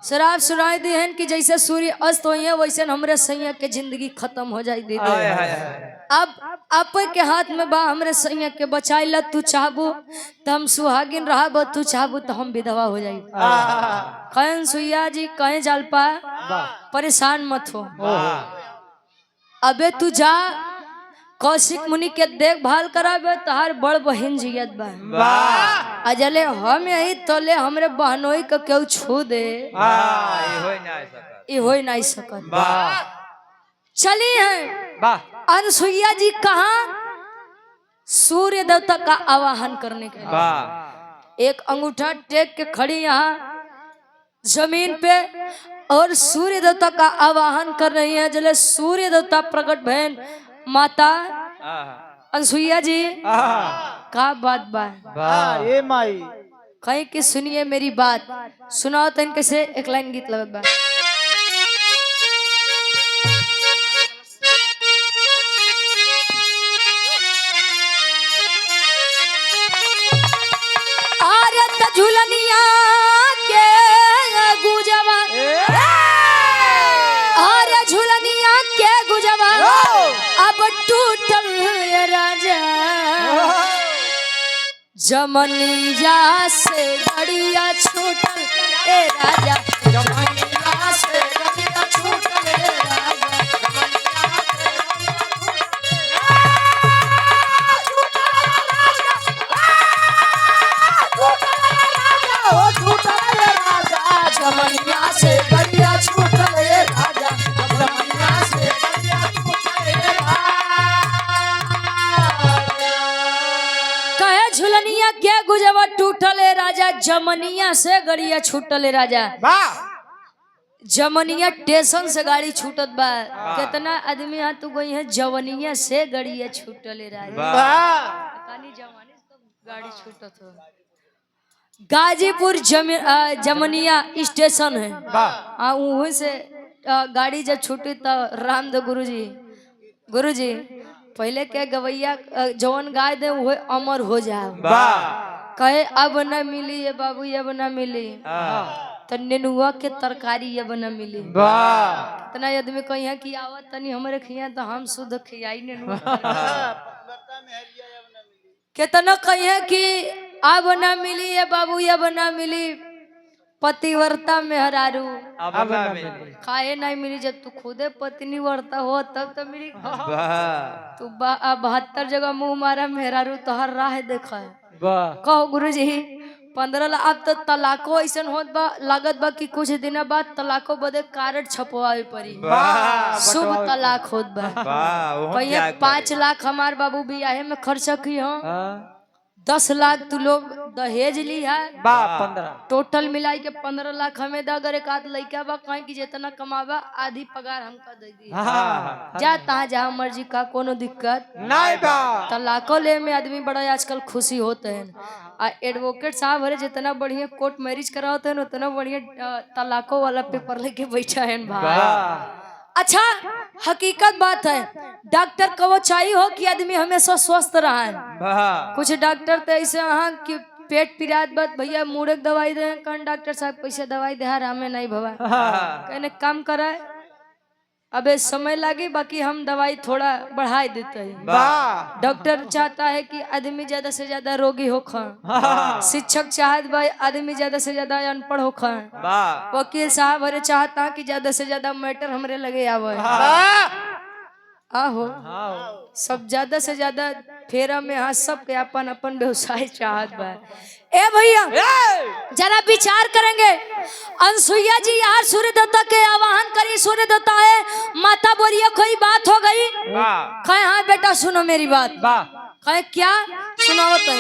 श्राप सुनाई दिहन कि जैसे सूर्य अस्त हो वैसे हमरे संयक के जिंदगी खत्म हो जाई दीदी। अब आप के हाथ में बा हमरे सैया के बचाई ला तू चाहबू तो हम सुहागिन रहा तू चाहबू तो हम विधवा हो जाई। कहन सुइया जी कहे जाल पा परेशान मत हो अबे तू जा कौशिक मुनि के देखभाल कराबे तहार बड़ बहन जियत बा अजले हम यही तोले हमरे बहनोई के केहू छू दे ई होई नहीं सकत। चली है अनसुईया जी कहा सूर्य देवता का आवाहन करने के लिए एक अंगूठा टेक के खड़ी यहाँ जमीन पे और सूर्य देवता का आवाहन कर रही है। जले सूर्य देवता प्रकट बहन माता अनसुईया जी का बात बा ये माई कहीं कि सुनिए मेरी बात सुनाओ तो कैसे एक लाइन गीत लगत बा। झुलनिया के गुजवा अरे झुलनिया के गुजवा अब टूटल राजा जमनिया से गड़िया छूटल ए राजा जमनिया से गड़िया छूटल ए राजा जमनिया से गड़िया छूटल ए राजा जमनिया से गड़िया छूटल ए कहे झुलनिया के गुजवा टूटल ए राजा जमनिया से गड़िया छूटल ए राजा जमनिया स्टेशन से गाड़ी छूटत बा कितना आदमी यहाँ तू गई है जवनिया से गड़िया छूटल ए राजा जवानी तो गाड़ी छूटत हो। गाजीपुर जमनिया स्टेशन है वहीं से गाड़ी जब छूटी तो रामदेव गुरुजी पहले क्या गवैया जवन गाय दे वो अमर हो जाए कहे अब न मिली ये बाबू अब न मिली तो नेनुआ के तरकारी अब न मिली इतना आदमी कही कि आवत तनी हमारे खिया तो हम शुद्ध खियाई नेनुआ कितना कहे कि अब ना मिली ये बाबू अब ना मिली पतिव्रता मेहरारू अब ना मिली खाए नहीं मिली जब तू खुदे पत्नी वर्ता हो तब तो मिली तू 72 जगह मुंह मारा मेहरारू तो हर राह देखा है कहो गुरुजी 15 लाख अब तो तलाको ऐसा होत बा लागत बा कि कुछ दिन बाद तलाको बदे कार्ड छपवावे पड़ी शुभ तलाक होत बा पहले 5 लाख हमार बाबू बियाहे में खर्चा की हो 10 लाख तू लोग दहेज ली है 15 टोटल मिलाई के 15 लाख हमें दा अगर एक आध लड़का बा कहीं की जितना कमावा आधी पगार हमका दे दी जा तहाँ जहाँ मर्जी का कोनो दिक्कत नहीं बा तलाको ले में आदमी बड़ा आजकल खुशी होते हैं आ एडवोकेट साहब हरे जितना बढ़िया कोर्ट मैरिज कराते हैं उतना बढ़िया तलाको वाला पेपर लेके बैठा है भाई। अच्छा हकीकत बात है डॉक्टर को वो चाहिए हो कि आदमी हमेशा स्वस्थ रहा है। कुछ डॉक्टर तो ऐसे कि पेट पिरात बत भैया मुड़े दवाई दे कौन डॉक्टर साहब पैसे दवाई दे हमें नहीं भवा कहने काम करे अबे समय लगी बाकी हम दवाई थोड़ा बढ़ा देते हैं। डॉक्टर चाहता है कि आदमी ज्यादा से ज्यादा रोगी हो खा, शिक्षक चाहत भाई आदमी ज्यादा से ज्यादा अनपढ़ हो खा, वकील साहब हरे चाहता कि ज्यादा से ज्यादा मैटर हमरे लगे आवे आहो सब ज्यादा से ज्यादा फेरा में हाँ सबके अपन अपन व्यवसाय चाहत बा। ए भैया जरा विचार करेंगे अनसुईया जी यार सूर्य देवता के आवाहन करी, सूर्य देवता है माता बोलिए कोई बात हो गई कहे हाँ बेटा सुनो मेरी बात कहे क्या सुनावत है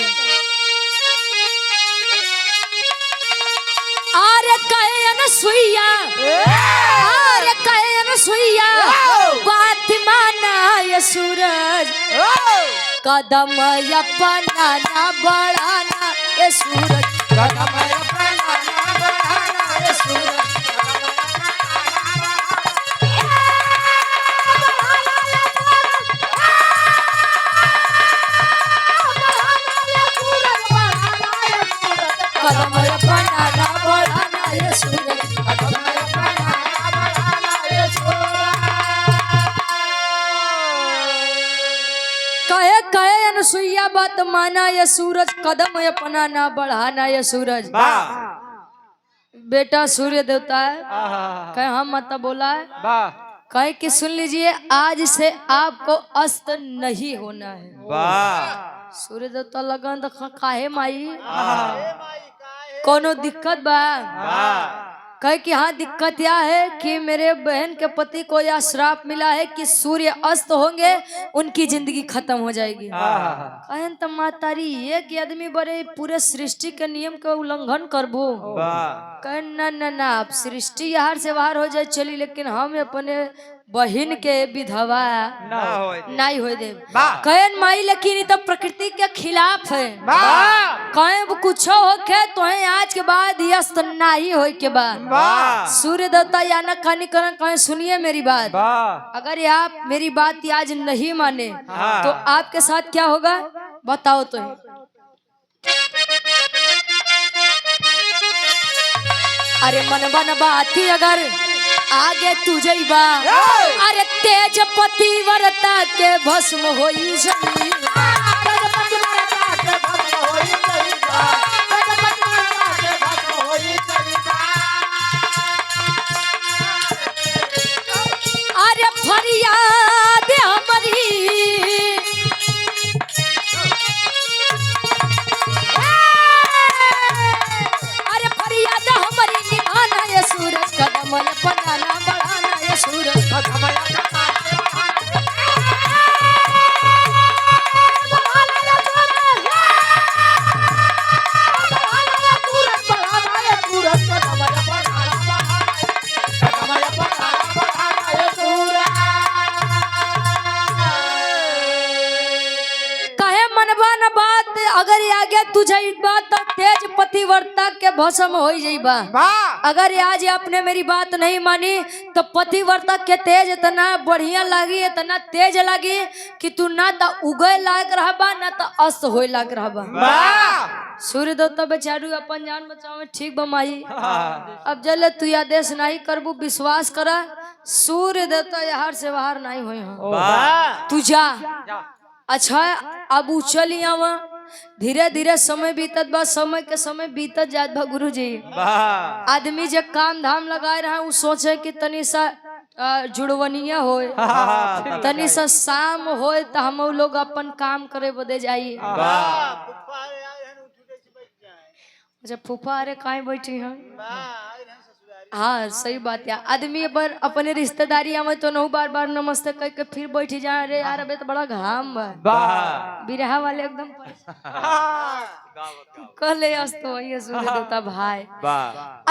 अरे कहे अनसुईया अरे कहे अनसुईया बात माना ये सूरज कदम अपना ना बढ़ाना ये सूरज कदम अपना ना बढ़ाना ये सूरज कदम अपना ना बढ़ाना ये सूरज कदम अपना ना बढ़ाना ये सूरज कहे कहे अनसुईया बात माना ये सूरज कदम अपना ना बढ़ाना ये सूरज बेटा सूर्य देवता है कहे हम माता बोला है कहे कि सुन लीजिए आज से आपको अस्त नहीं होना है। सूर्य देवता लगन तो काहे माई कोनो दिक्कत बा कहे कि हाँ दिक्कत यह है कि मेरे बहन के पति को यह श्राप मिला है कि सूर्य अस्त होंगे उनकी जिंदगी खत्म हो जाएगी। कहन तो मातारी एक आदमी बड़े पूरे सृष्टि के नियम का उल्लंघन करबो कहन ना आप सृष्टि यार से बाहर हो जाए चली लेकिन हम अपने बहन के विधवा नहीं हो दे कहन माई लेकिन तो प्रकृति के खिलाफ है कहे कुछ होके तो आज के बाद अस्त नहीं हो के बाद सूर्य देवता या न खानी करन कहे सुनिए मेरी बात अगर आप मेरी बात आज नहीं माने तो आपके साथ क्या होगा बताओ तो अरे मन बन बाती अगर आगे तू जइबा अरे तेज पतिव्रता के भस्म होई जई अरे फरियाद हमारी अरे फरियाद हमारी निभाना ये सूरज कदम अपना ना बढ़ाना ये सूरज कदम अगर आगे तुझे बात तेज पतिव्रता के भस्म हो जाइबा अगर आज आपने मेरी बात नहीं मानी तो पतिव्रता के तेज इतना बढ़िया लगी इतना तेज लगी कि तू ना तो उगे लायक रहबा ना तो अस्त होए लायक रहबा। सूर्य देवता बेचारू अपन जान बचावे ठीक बमाई अब जले तू आदेश नहीं करबू विश्वास करा सूर्य देवता यार से बाहर नहीं होए तू जा। अच्छा अब चल आवा धीरे धीरे समय बीतत बा समय के समय बीतत जात बा गुरुजी आदमी जब काम धाम लगाए रहा उ सोचे कि तनी सा जुड़वनिया होए तनी सा शाम होए तो हम लोग अपन काम करे बदे जाइए। अच्छा फूफा अरे काहे बैठी हैं हाँ सही बात है आदमी पर अपने रिश्तेदारी आवे तो नौ बार बार नमस्ते कह के फिर बैठ जा अरे यार अबे तो बड़ा घाम बा बिरहा वाले एकदम कहले अस्तो ये सूर्य देवता भाई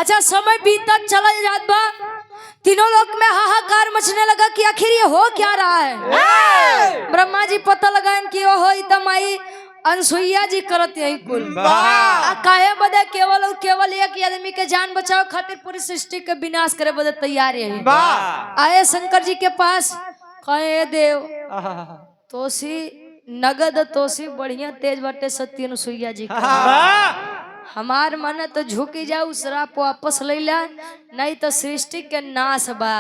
अच्छा समय बीतत चला जात बा तीनों लोग में हाहाकार मचने लगा कि आखिर ये हो क्या रहा है। ब्रह्मा जी पता लगाएं कि ओ हो इतमाई अनसुईया जी करत यही कुल काहे बदे केवल एक आदमी के जान बचाओ खातिर पूरी सृष्टि के विनाश करे बदे तैयार है। आए शंकर जी के पास कहे देव तोसी नगद तोसी बढ़िया तेज बाटे सत्य अनसुईया जी हमार मन तो झुकी जाऊ श्राप वापस ले ला, नहीं तो सृष्टि के नाश बा।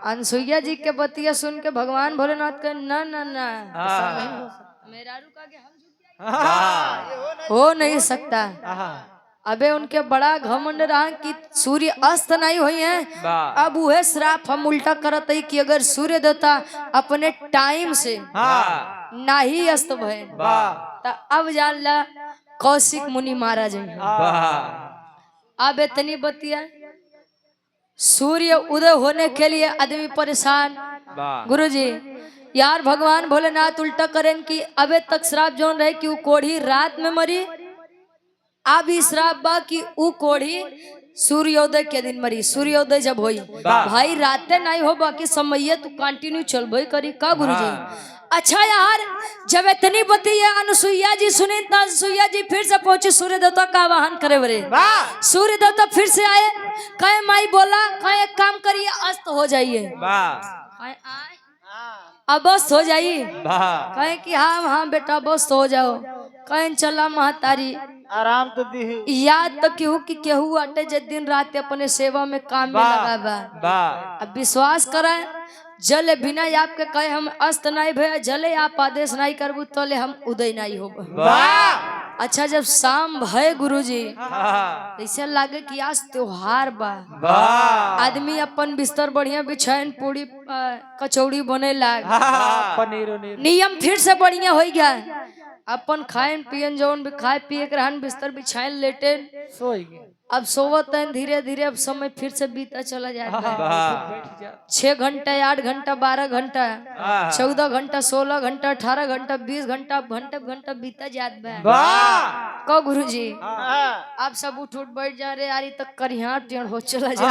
अनसुईया जी के बतिया सुन के भगवान भोलेनाथ के ना ना ना ऐसा नहीं हो सकता। मेरा रुका के हम झुक जाएंगे, हो नहीं सकता। अबे उनके बड़ा घमंड रहा कि सूर्य अस्त नहीं हुई है। अब वह श्राप हम उल्टा करत है कि अगर सूर्य देवता अपने टाइम से ना ही अस्त भय तो अब जान ला कौशिक मुनि महाराज हैं। अब इतनी बतिया सूर्य उदय होने के लिए आदमी परेशान। गुरुजी यार भगवान भोलेनाथ उल्टा करें कि अबे तक श्राप जोन रहे कि वो कोढ़ी रात में मरी, अब श्राप बा कि ऊ कोढ़ी सूर्योदय के दिन मरी। सूर्योदय जब होई भाई राते नहीं हो बाकी समय तू कंटिन्यू चलबे करी का गुरुजी। अच्छा यार जब इतनी बतिया अनुसुईया जी सुने तो अनुसुईया जी फिर से पहुंचे सूर्य देवता का आवाहन करे बरे। सूर्य देवता फिर से आए, कहे माई बोला कहे एक काम करिए अस्त हो जाइए, अब अस्त हो जाइए। कहे कि हाँ बेटा बस्त हो जाओ। कहे चला महतारी आराम तो दी याद तो केहू कि केहू अटे जे दिन रात अपने सेवा में काम में लगा बा। अब विश्वास करे जले बिना आपके कहे हम अस्त नहीं भे, जले आप आदेश नहीं करबू तले हम उदय नहीं हो। अच्छा जब शाम भय गुरुजी ऐसे लागे कि आज त्योहार बा। आदमी अपन बिस्तर बढ़िया बिछाइन पूरी कचौड़ी बने लाग, नियम फिर से बढ़िया हो गया। अपन खाएन पियन जौन भी खाए पिए के रहन बिस्तर बिछाएन लेटे अब सोवत है धीरे धीरे। अब समय फिर से बीता चला जाता है। 6 घंटा 8 घंटा 12 घंटा 14 घंटा 16 घंटा 18 घंटा 20 घंटा घंटा बीता जात बा। को गुरुजी आप सब उठ बैठ जा रहे यारी तक करिया टेढ़ हो चला जा।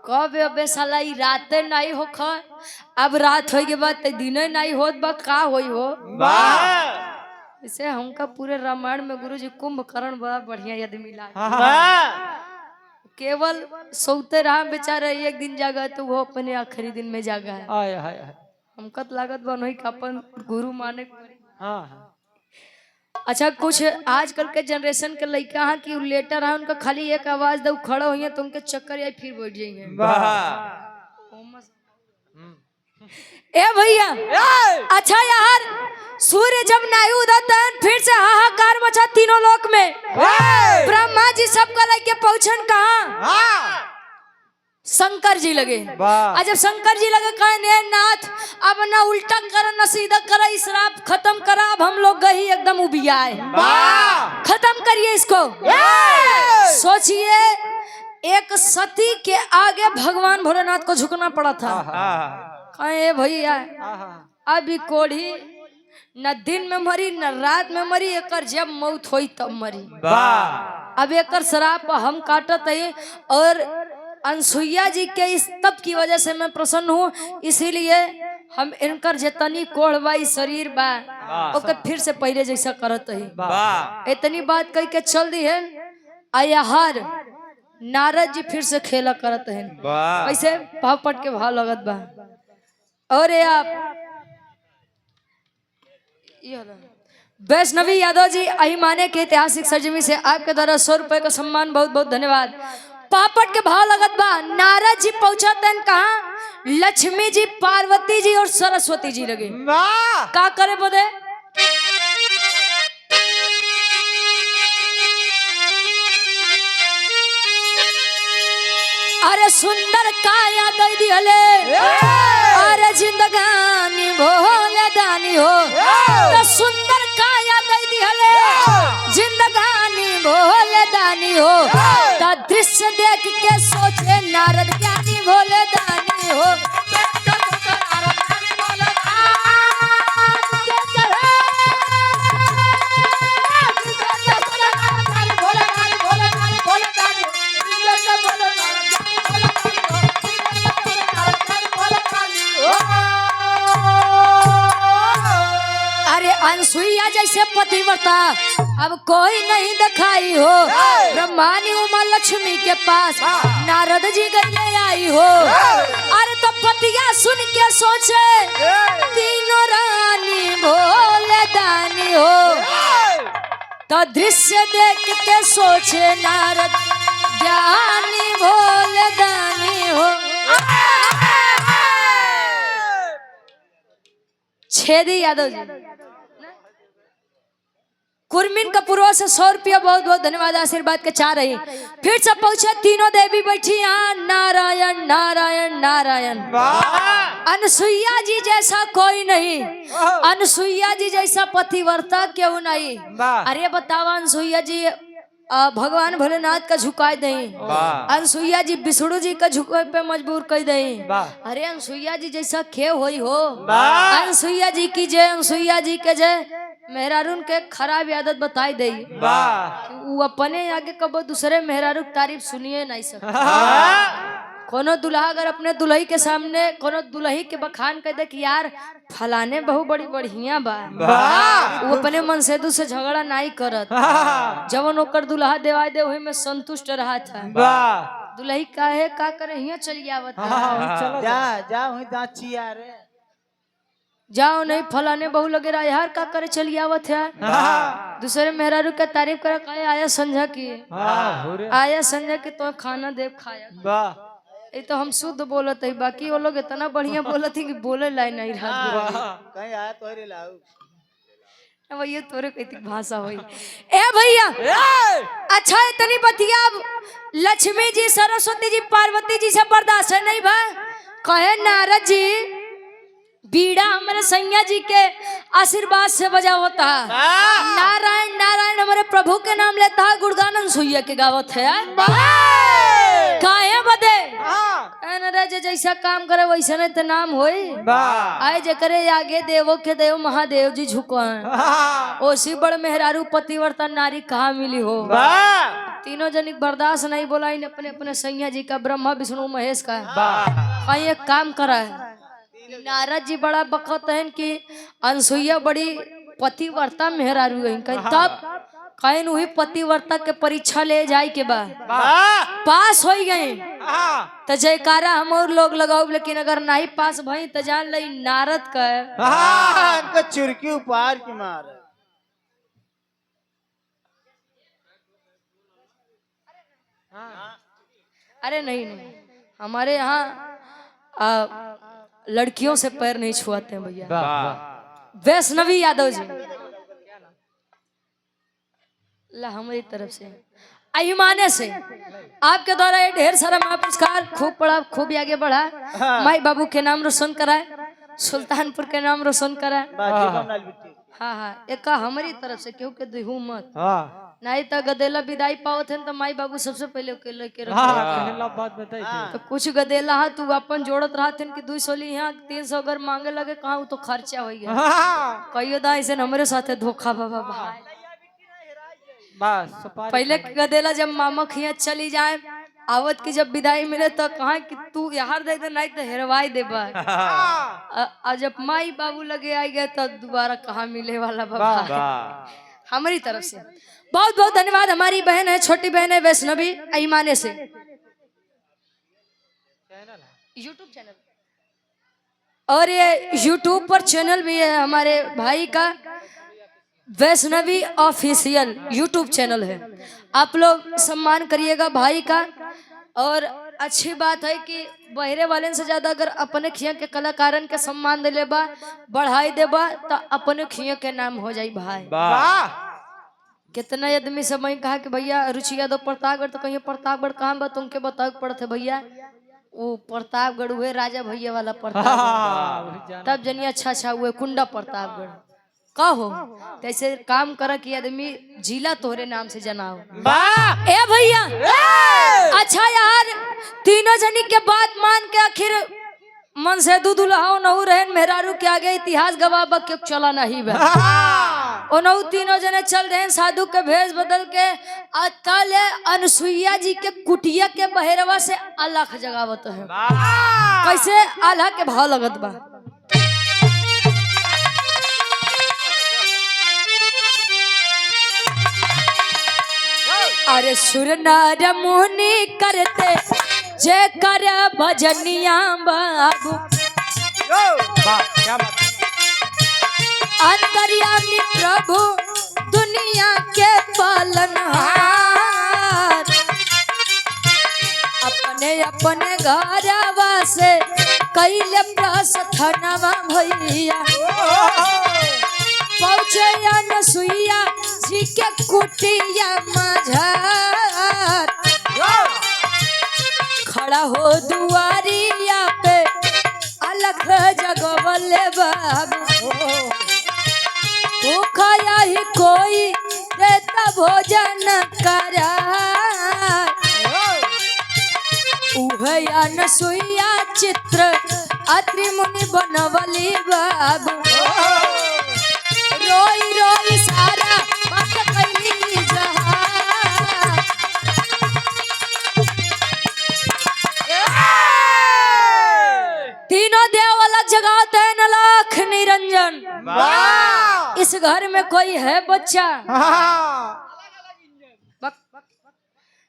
कब अबे साला ई राते नहीं हो खा, अब रात हो के बाद दिन नहीं होत बा का होई हो। इसे हमका पूरे रामायण में गुरुजी कुंभकर्ण बड़ा बढ़िया आदमी लागे। केवल सोते रहा बेचारा एक दिन जागा तो वो अपने आखिरी दिन में जागा है। हमका तो लागत बन हुई अपन गुरु माने। अच्छा कुछ आजकल के जनरेशन के लड़का है कि लेटर है उनका खाली एक आवाज दो खड़ा हुई तो उनके चक्कर या फिर बैठ जाएंगे। ए भैया अच्छा यार सूर्य जब नहीं उदयता फिर से हाहाकार मचा तीनों लोक में। ब्रह्मा जी सबका लेके पहुंचन कहा शंकर जी लगे। जब शंकर जी लगे कहे नाथ अब ना उल्टा करा ना सीधा करा, इस श्राप खत्म करा, अब हम लोग गई एकदम उबियाए, खत्म करिए इसको। सोचिए एक सती के आगे भगवान भोलेनाथ को झुकना पड़ा था। कहे भैया अभी कोढ़ी न दिन में मरी न रात में मरी, एकर जब मौत हुई तब मरी। अब एकर श्राप हम काटत है और अनसुईया जी के इस तप की वजह से मैं प्रसन्न हूँ, इसीलिए हम इनकर जितनी कोढ़वाई शरीर बा ओके फिर से पहले जैसा करत है। इतनी बात कह के चल दी है। आयाहार नारद जी फिर से खेला करत है। कैसे भाव पट के भाव लगत बा। और आप वैष्णवी यादव जी अहिमाने के ऐतिहासिक सरजमी से आपके द्वारा 100 रुपए का सम्मान बहुत बहुत धन्यवाद। पापट के भाव लगत बा। नारद जी पहुंचाते कहा लक्ष्मी जी पार्वती जी और सरस्वती जी लगे का करे बोले। अरे सुंदर काया दई दिहले, अरे जिंदगानी भोले दानी हो, तो सुंदर काया दई दिहले जिंदगानी भोले दानी हो। तो दृश्य देख के सोचे नारद ज्ञानी भोले दानी हो। अनसुईया जैसे पतिव्रता अब कोई नहीं दिखाई हो। ब्रह्मानी उमा लक्ष्मी के पास नारद जी गले आई हो। अरे तो पतिया सुन के सोचे तीनों रानी भोले दानी हो। तो दृश्य देख के सोचे नारद ज्ञानी भोले दानी हो। छेदी यादव जी कुर्मिन कपूरों से 100 रुपया बहुत बहुत धन्यवाद आशीर्वाद के चाह रही। फिर से पहुंचे तीनों देवी बैठी यहाँ नारायण नारायण नारायण। अनसुईया जी जैसा कोई नहीं, अनसुईया जी जैसा पतिव्रता क्यों नहीं। अरे बतावा अनसुईया जी भगवान भोलेनाथ का झुकाए दें, अनसुईया जी विष्णु जी का झुकाए पे मजबूर कर दें। अरे अनसुईया जी जैसा क्यों होई हो। अनसुईया जी की जय, अनसुईया जी के जय। मेहरारून के खराब आदत बताई दे, वो अपने आगे कबो दूसरे मेहरारू की तारीफ सुनिए नहीं सकते। कोनो दुल्हा अगर अपने दुल्ही के सामने कोनो दुल्ही के बखान कर दे कि यार फलाने बहु बड़ी बढ़िया बा, वो अपने मन से से झगड़ा नहीं करत। जब ओकर दुल्हा देवाय दे वही में संतुष्ट रहा था। दुल्ही काहे का करे हिया चली आवत जा जा वही दाची यार जाओ नहीं फलाने बहु लगे रहा यार का करे चली आवत है। दूसरे मेहरारू का तारीफ कर कहे आया संझा की, आया संझा की तो खाना दे खाया। ये तो हम शुद्ध बोलत है, बाकी वो लोग इतना बढ़िया बोलत है कि बोले लाई नहीं रहा। कहीं आया तो रे लाऊ भैया तोरे कैती भाषा हुई। ए भैया अच्छा इतनी बतिया लक्ष्मी जी सरस्वती जी पार्वती जी से बर्दाश्त नहीं भा। कहे नारद जी बीड़ा हमारे सैया जी के आशीर्वाद से बजा होता है। नारायण नारायण हमारे प्रभु के नाम लेता है, गुणगान अनसुईया के गावत है। काहे बदे नाराज जैसा काम करे वैसा नहीं तो नाम होई। आए जे करे आगे देवो के देव महादेव जी झुको ओसी बड़ मेहरारू पतिव्रता नारी कहाँ मिली हो। तीनों जनी बर्दाश्त नहीं बोला अपने अपने सैया जी का, ब्रह्मा विष्णु महेश का। कहीं एक काम करा है नारद जी बड़ा बकत है कि अनसुईया बड़ी पतिव्रता मेहरारू है, तब कहीं वही पतिव्रता के परीक्षा ले जाए के बाद पास हो गए तो जयकारा हम और लोग लगाओ। लेकिन अगर नहीं पास भई तो जान ली नारद का चुरकी उपार की मार। अरे नहीं नहीं हमारे यहाँ लड़कियों से पैर नहीं छुआते हैं भैया। वैष्णवी यादव जी ला हमारी तरफ से अहिमाने से आपके द्वारा ये ढेर सारा महापुरस्कार खूब पढ़ा, खूब आगे बढ़ा। माई बाबू के नाम रोशन कराए, सुल्तानपुर के नाम रोशन कराए। हाँ हाँ एक हमारी तरफ से क्यों के दिहू मत नहीं तो गदेला विदाई पाओ थे तो माई बाबू सबसे पहले के लेके तो कुछ गदेला हा तू अपन जोड़त रहा थे कि 200 ली यहाँ 300 अगर मांगे लगे कहा तो खर्चा हो गया। कहियो दा ऐसे हमारे साथ धोखा बाबा भाई। पहले गदेला जब मामा खिया चली जाए आवत की जब विदाई मिले तो कहा कि तू यार दे दे नहीं तो हेरवाई दे और जब माई बाबू लगे आई गए तो दोबारा कहाँ मिले वाला बाबा। हमारी तरफ से बहुत बहुत धन्यवाद। हमारी बहन है, छोटी बहन है वैष्णवी अहिमाने से यूट्यूब चैनल, और ये यूट्यूब पर चैनल भी है हमारे भाई का, वैष्णवी ऑफिशियल यूट्यूब चैनल है। आप लोग सम्मान करिएगा भाई का। और अच्छी बात है कि बहरे वाले से ज्यादा अगर अपने खिया के कलाकारन के सम्मान दे लेबा बढ़ाई देबा तो अपने खिया के नाम हो जाई भाई। कितना आदमी से मैं कहा कि भैया रुचि यादव प्रतापगढ़, तो कहीं प्रतापगढ़ कहाँ बा तुमके बताओ पड़ते भैया वो प्रतापगढ़ हुए राजा भैया वाला प्रतापगढ़ तब जनी अच्छा अच्छा हुए कुंडा प्रतापगढ़ कहो कैसे काम कर कि आदमी जिला तोहरे नाम से जनाओ। ए भैया अच्छा यार तीनों जनी के बात मान के आखिर मन से दुल्हा नहु रहे मेहरारू के आगे इतिहास गवाह के चला नहीं बा। नौ तीनों जने चल रहे साधु के भेष बदल के कल अनसुईया जी के कुटिया के बहेरवा से अल्लाह जगावत है। कैसे आल्हा के भाव लगत बा। अरे सुर नार मुनि करते जय कर भजनिया बाबू अंतर्यामी प्रभु दुनिया के पालनहार अपने अपने घरवा से कैले प्रस्थानवा भैया पहुँचे अनसुईया जी के कुटिया मझार खड़ा हो दुआरिया पे अलग जगवले बाबू भूखा ही कोई देता भोजन करा अनसुईया चित्र अत्रि मुनि बनवली बाबू रोई रोई सारा बात कैली जहां तीनों देव अलग जगह होते हैं नलाख निरंजन इस घर में कोई है बच्चा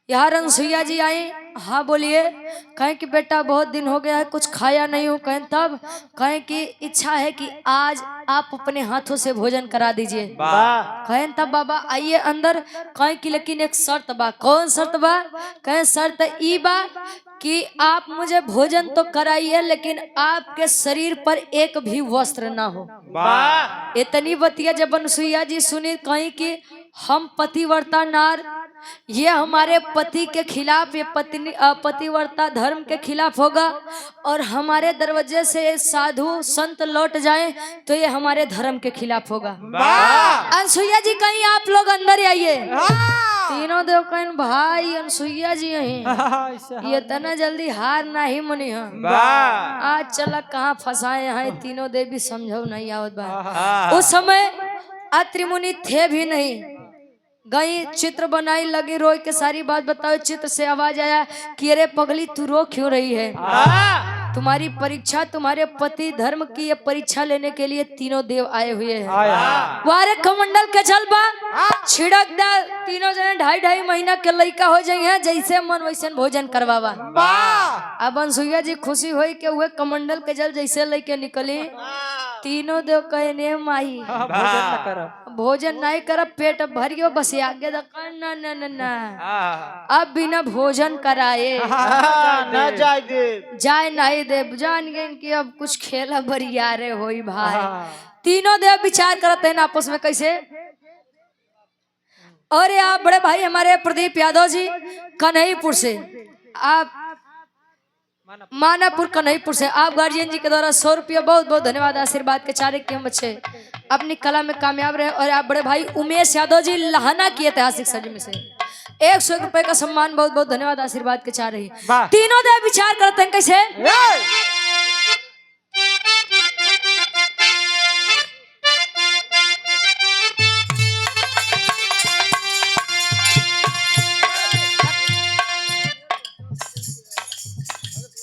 यहाँ अनसुईया जी आई हाँ बोलिए कहें कि बेटा बहुत दिन हो गया है कुछ खाया नहीं हूँ कहें तब कहें कि इच्छा है कि आज आप अपने हाथों से भोजन करा दीजिए कहें तब बाबा आइए अंदर कहें कि लेकिन एक शर्त बा कौन शर्त बा कहें शर्त ई बा कि आप मुझे भोजन तो कराइए लेकिन आपके शरीर पर एक भी वस्त्र ना हो इतनी बतिया जब अनसुईया जी सुनी कहीं कि हम पतिव्रता नार ये हमारे पति के खिलाफ ये पतिव्रता धर्म के खिलाफ होगा और हमारे दरवाजे से साधु संत लौट जाएं तो ये हमारे धर्म के खिलाफ होगा अनसुईया जी कहीं आप लोग अंदर आइए तीनों देव कहीं भाई अनसुईया जी यही ये तना जल्दी हार नहीं मुनि आज चला कहाँ फंसाए हैं तीनों देवी समझो नहीं आवत बा उस समय अत्रि मुनि थे भी नहीं गई चित्र बनाई लगी रोई के सारी बात बताओ चित्र से आवाज आया कि अरे पगली तू रो क्यों रही है तुम्हारी परीक्षा तुम्हारे पति धर्म की ये परीक्षा लेने के लिए तीनों देव आए हुए हैं वारे कमंडल के जलबा छिड़क दा तीनों जने 2.5 महीना के लड़का हो जाए हैं जैसे मन वैसे भोजन करवावा अब अनसुईया जी खुशी हुई के हुए कमंडल के जल जैसे लेके निकली तीनों देव कहने माई भोजन नहीं कर पेट भरियो बस आगे ना ना ना ना अब बिना भोजन कराए ना जाए नहीं दे जान गए कि अब कुछ खेला बरिया रे होई भाई तीनों देव विचार करते हैं आपस में कैसे और आप बड़े भाई हमारे प्रदीप यादव जी कन्हईपुर से आप मानापुर कन्हईपुर से आप गार्जियन जी के द्वारा 100 रुपया बहुत बहुत धन्यवाद आशीर्वाद के चारे के हम बच्चे अपनी कला में कामयाब रहे और आप बड़े भाई उमेश यादव जी लहाना की ऐतिहासिक सज में से 100 रुपए का सम्मान बहुत बहुत धन्यवाद आशीर्वाद के चाह रही तीनों देव विचार करते हैं कैसे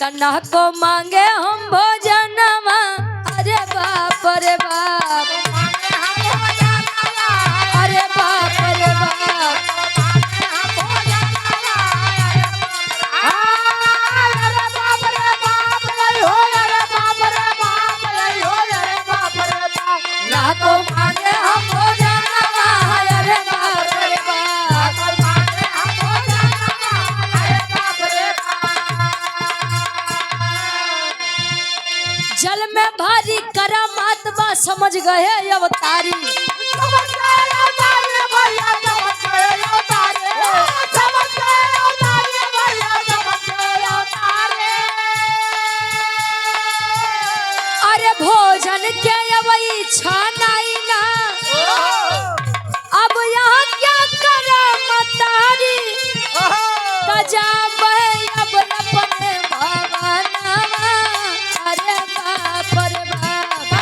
तना को मांगे हम भोजनमा अरे बाप रे बाप अरे बाप रे बाप ना को मांगे हम भोजनमा अरे बाप रे जल में भारी करामात बा समझ गए अवतारी अरे भोजन के अब इच्छा नहीं ना अब यहाँ क्या करामतारी तजा अब अपने भवनवा अरे बाप रे बाप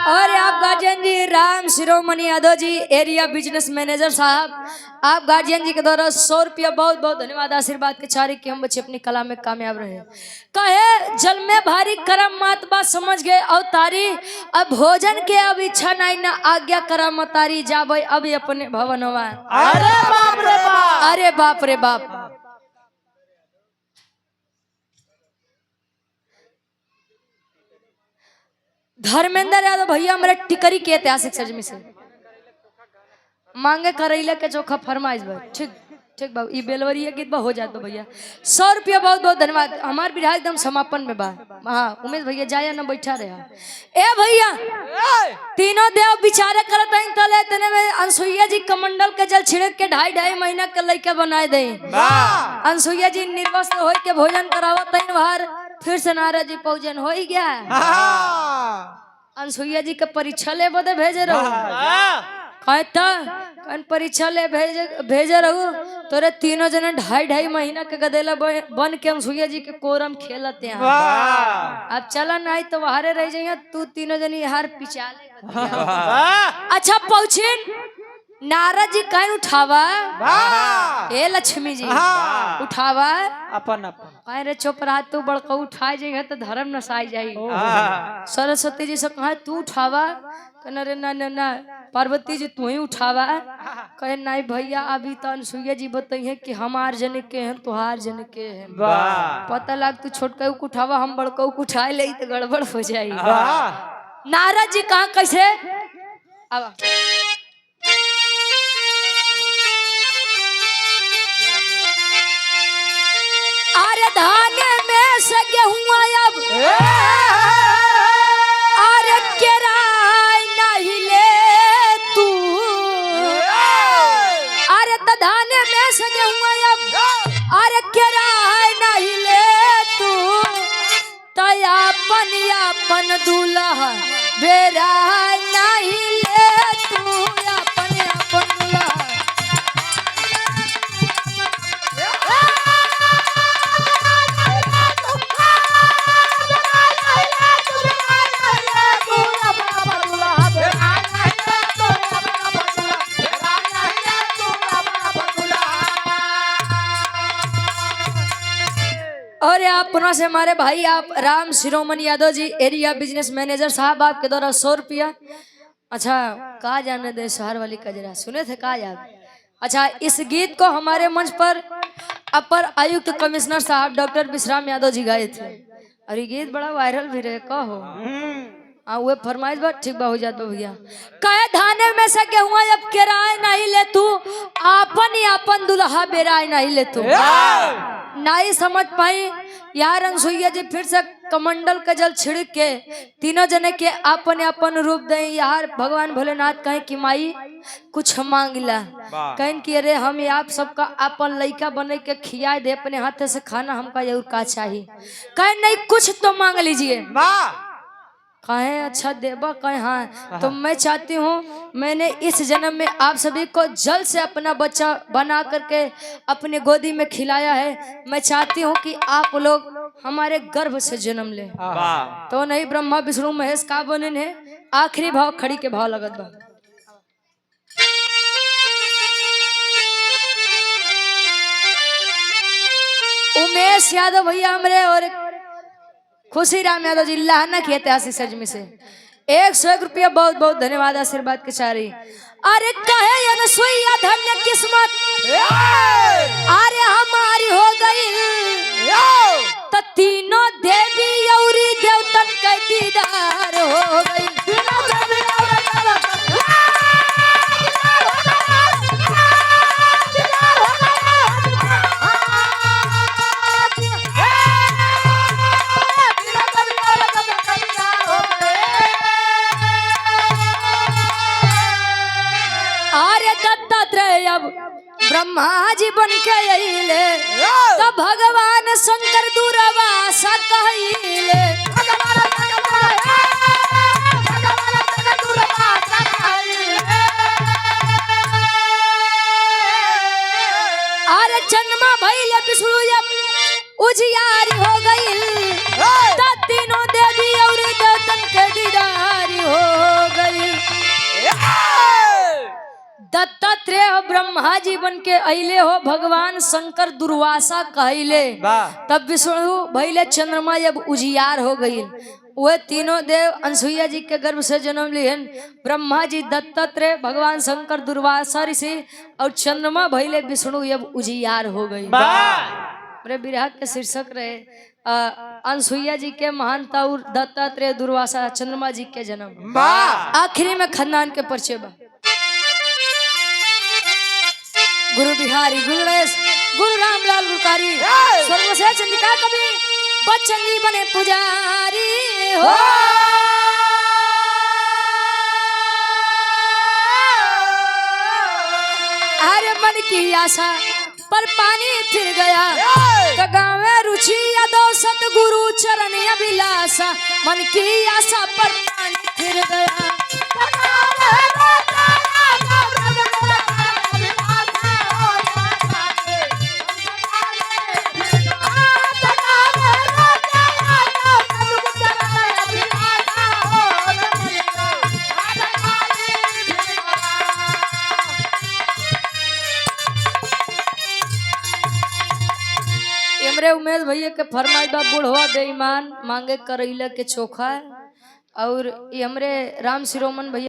और आप गार्जियन जी Ram Shiromani Yadav ji area business manager साहब आप गार्जियन जी के द्वारा 100 रुपया बहुत बहुत धन्यवाद आशीर्वाद के चारे कि हम बच्चे अपनी कला में कामयाब रहे कहे जल में भारी करम मात बात समझ गए अवतारी अब भोजन के अब इच्छा नहीं ना आज्ञा करम तारी जाबे अब अपने भवनवा अरे बाप रे बाप अरे बाप रे बाप। धर्मेंद्र यादव भैया मेरे टिकरी के ऐतिहासिक सजमी से मांगे करैला के चोखा फरमाइश भाई। ठीक ठीक बाबू ये बेलवरिया गीत बा हो जात बा भैया। 100 रुपया बहुत बहुत धन्यवाद। हमार विधायक एकदम समापन में बा। हाँ उमेश भैया जाया ना बैठा रहे। ए भैया तीनों देव विचारे करत हईं तले तने में अनसुईया जी कमंडल के जल छिड़क के 2.5 महीना के लइका बनाए दे। अनसुईया जी निर्वस्त्र होई के भोजन करावत हईं बाहर। फिर से नारद जी पूजन हो ही गया। अनसुईया जी के परीक्षा ले बदे भेजे रहो कहता परीक्षा ले भेजे रहू तोरे तीनों जने 2.5 महीना के गदेला बन के अनसुईया जी के कोरम खेलते हैं। अब चला नहीं तो बाहरे रह जाइए तू तीनों जनी हार पिचा ले। अच्छा पहुँचिन नारद जी कहीं उठावा ए लक्ष्मी जी उठावा अपन अपन कहे रे चुप रहा तू बड़का उठाए जाइए तो धर्म नसाई जाई। सरस्वती जी से कहे तू उठावा कहना रे ना ना ना पार्वती जी तू ही उठावा कहे नहीं भैया अभी तो अनसुईया जी बताइए कि हमार जन के हैं तुहार जन के हैं। पता लग तू छोटका उठावा हम बड़का उठाए ले तो गड़बड़ हो जाई। नारद जी कहा कैसे अब अरे धाने में से गेहूं अब अरे केराय नहीं ले तू अरे तो धाने में से गेहूं अब अरे केराय नहीं ले तू तो अपन अपन दूल्हा बेरा नहीं ले तू अपन अपन दूल्हा। और अपनों से हमारे भाई आप Ram Shiromani Yadav ji area business manager साहब आपके द्वारा 100 रुपया। अच्छा कहा जाने दे शहर वाली कजरा सुने थे कहा याद। अच्छा इस गीत को हमारे मंच पर अपर आयुक्त कमिश्नर साहब डॉक्टर विश्राम यादव जी गाए थे और ये गीत बड़ा वायरल भी रहे कहो। हाँ वो फरमाइश बात ठीक बा हो जात भैया। कहे धाने में से गेहूं अब किराए नहीं ले तू अपन अपन दुल्हा बेराए नहीं ले तू। नहीं समझ पाई यार अनसुईया जी फिर से कमंडल का जल छिड़क के तीनों जने के अपन अपन रूप दे। यार भगवान भोलेनाथ कहें कि माई कुछ मांगला कहें कि अरे हम आप सबका अपन लइका बने के खियाए दे अपने हाथ से खाना हमका जरूर का चाहिए। कहें नहीं कुछ तो मांग लीजिए। कहें अच्छा देवा कहें हाँ तो मैं चाहती हूँ मैंने इस जन्म में आप सभी को जल्द से अपना बच्चा बना करके अपने गोदी में खिलाया है। मैं चाहती हूँ कि आप लोग हमारे गर्भ से जन्म लें। तो नहीं ब्रह्मा विष्णु महेश का बने है आखिरी भाव खड़ी के भाव लगत बा। उमेश यादव भैया हमरे और खुशी राम यादव जी लाना की ऐतिहासिक सजमी से 101 रुपया बहुत बहुत धन्यवाद आशीर्वाद के चारी। अरे कहे अनसुईया धन्य किस्मत अरे हमारी हो गई तो तीनों देवी औरी देवतन के दीदार हो गई। अब ब्रह्मा जी बन के अइले तो भगवान शंकर दूरवासा कहिले। अरे जन्मा भइले विष्णु जब उजियारी हो गई तो तीनों देवी और देवतन के दीदारी हो गई। दत्ता दत्तात्रेय हो ब्रह्मा जी बन के अइले हो, भगवान शंकर दुर्वासा कहले, तब विष्णु भइले चंद्रमा जब उजियार हो गई, वह तीनों देव अनसुईया जी के गर्भ से जन्म लिहन। ब्रह्मा जी, दत्तात्रेय, भगवान शंकर, दुर्वासा ऋषि और चंद्रमा भइले विष्णु जब उजियार हो गई। मेरे विरह के शीर्षक रहे अनसुईया जी के महानता और दत्तात्रेय, दुर्वासा, चंद्रमा जी के जन्म। आखिरी में खानदान के परिचय बा। गुरु बिहारी, गुरु गणेश, गुरु रामलाल गुरकारी, स्वर्ग से चंद्रिका कवि, बच्चन जी बने पुजारी हो। हर मन की आशा पर पानी फिर गया, तो गाँव में रुचि यादव सतगुरु चरण अभिलाषा, मन की आशा पर पानी फिर गया। हमरे उमेश भैया के फरमाइश बा, बुढ़वा बेईमान मांगे करैला के चोखा, और ये हमरे राम शिरोमन भैया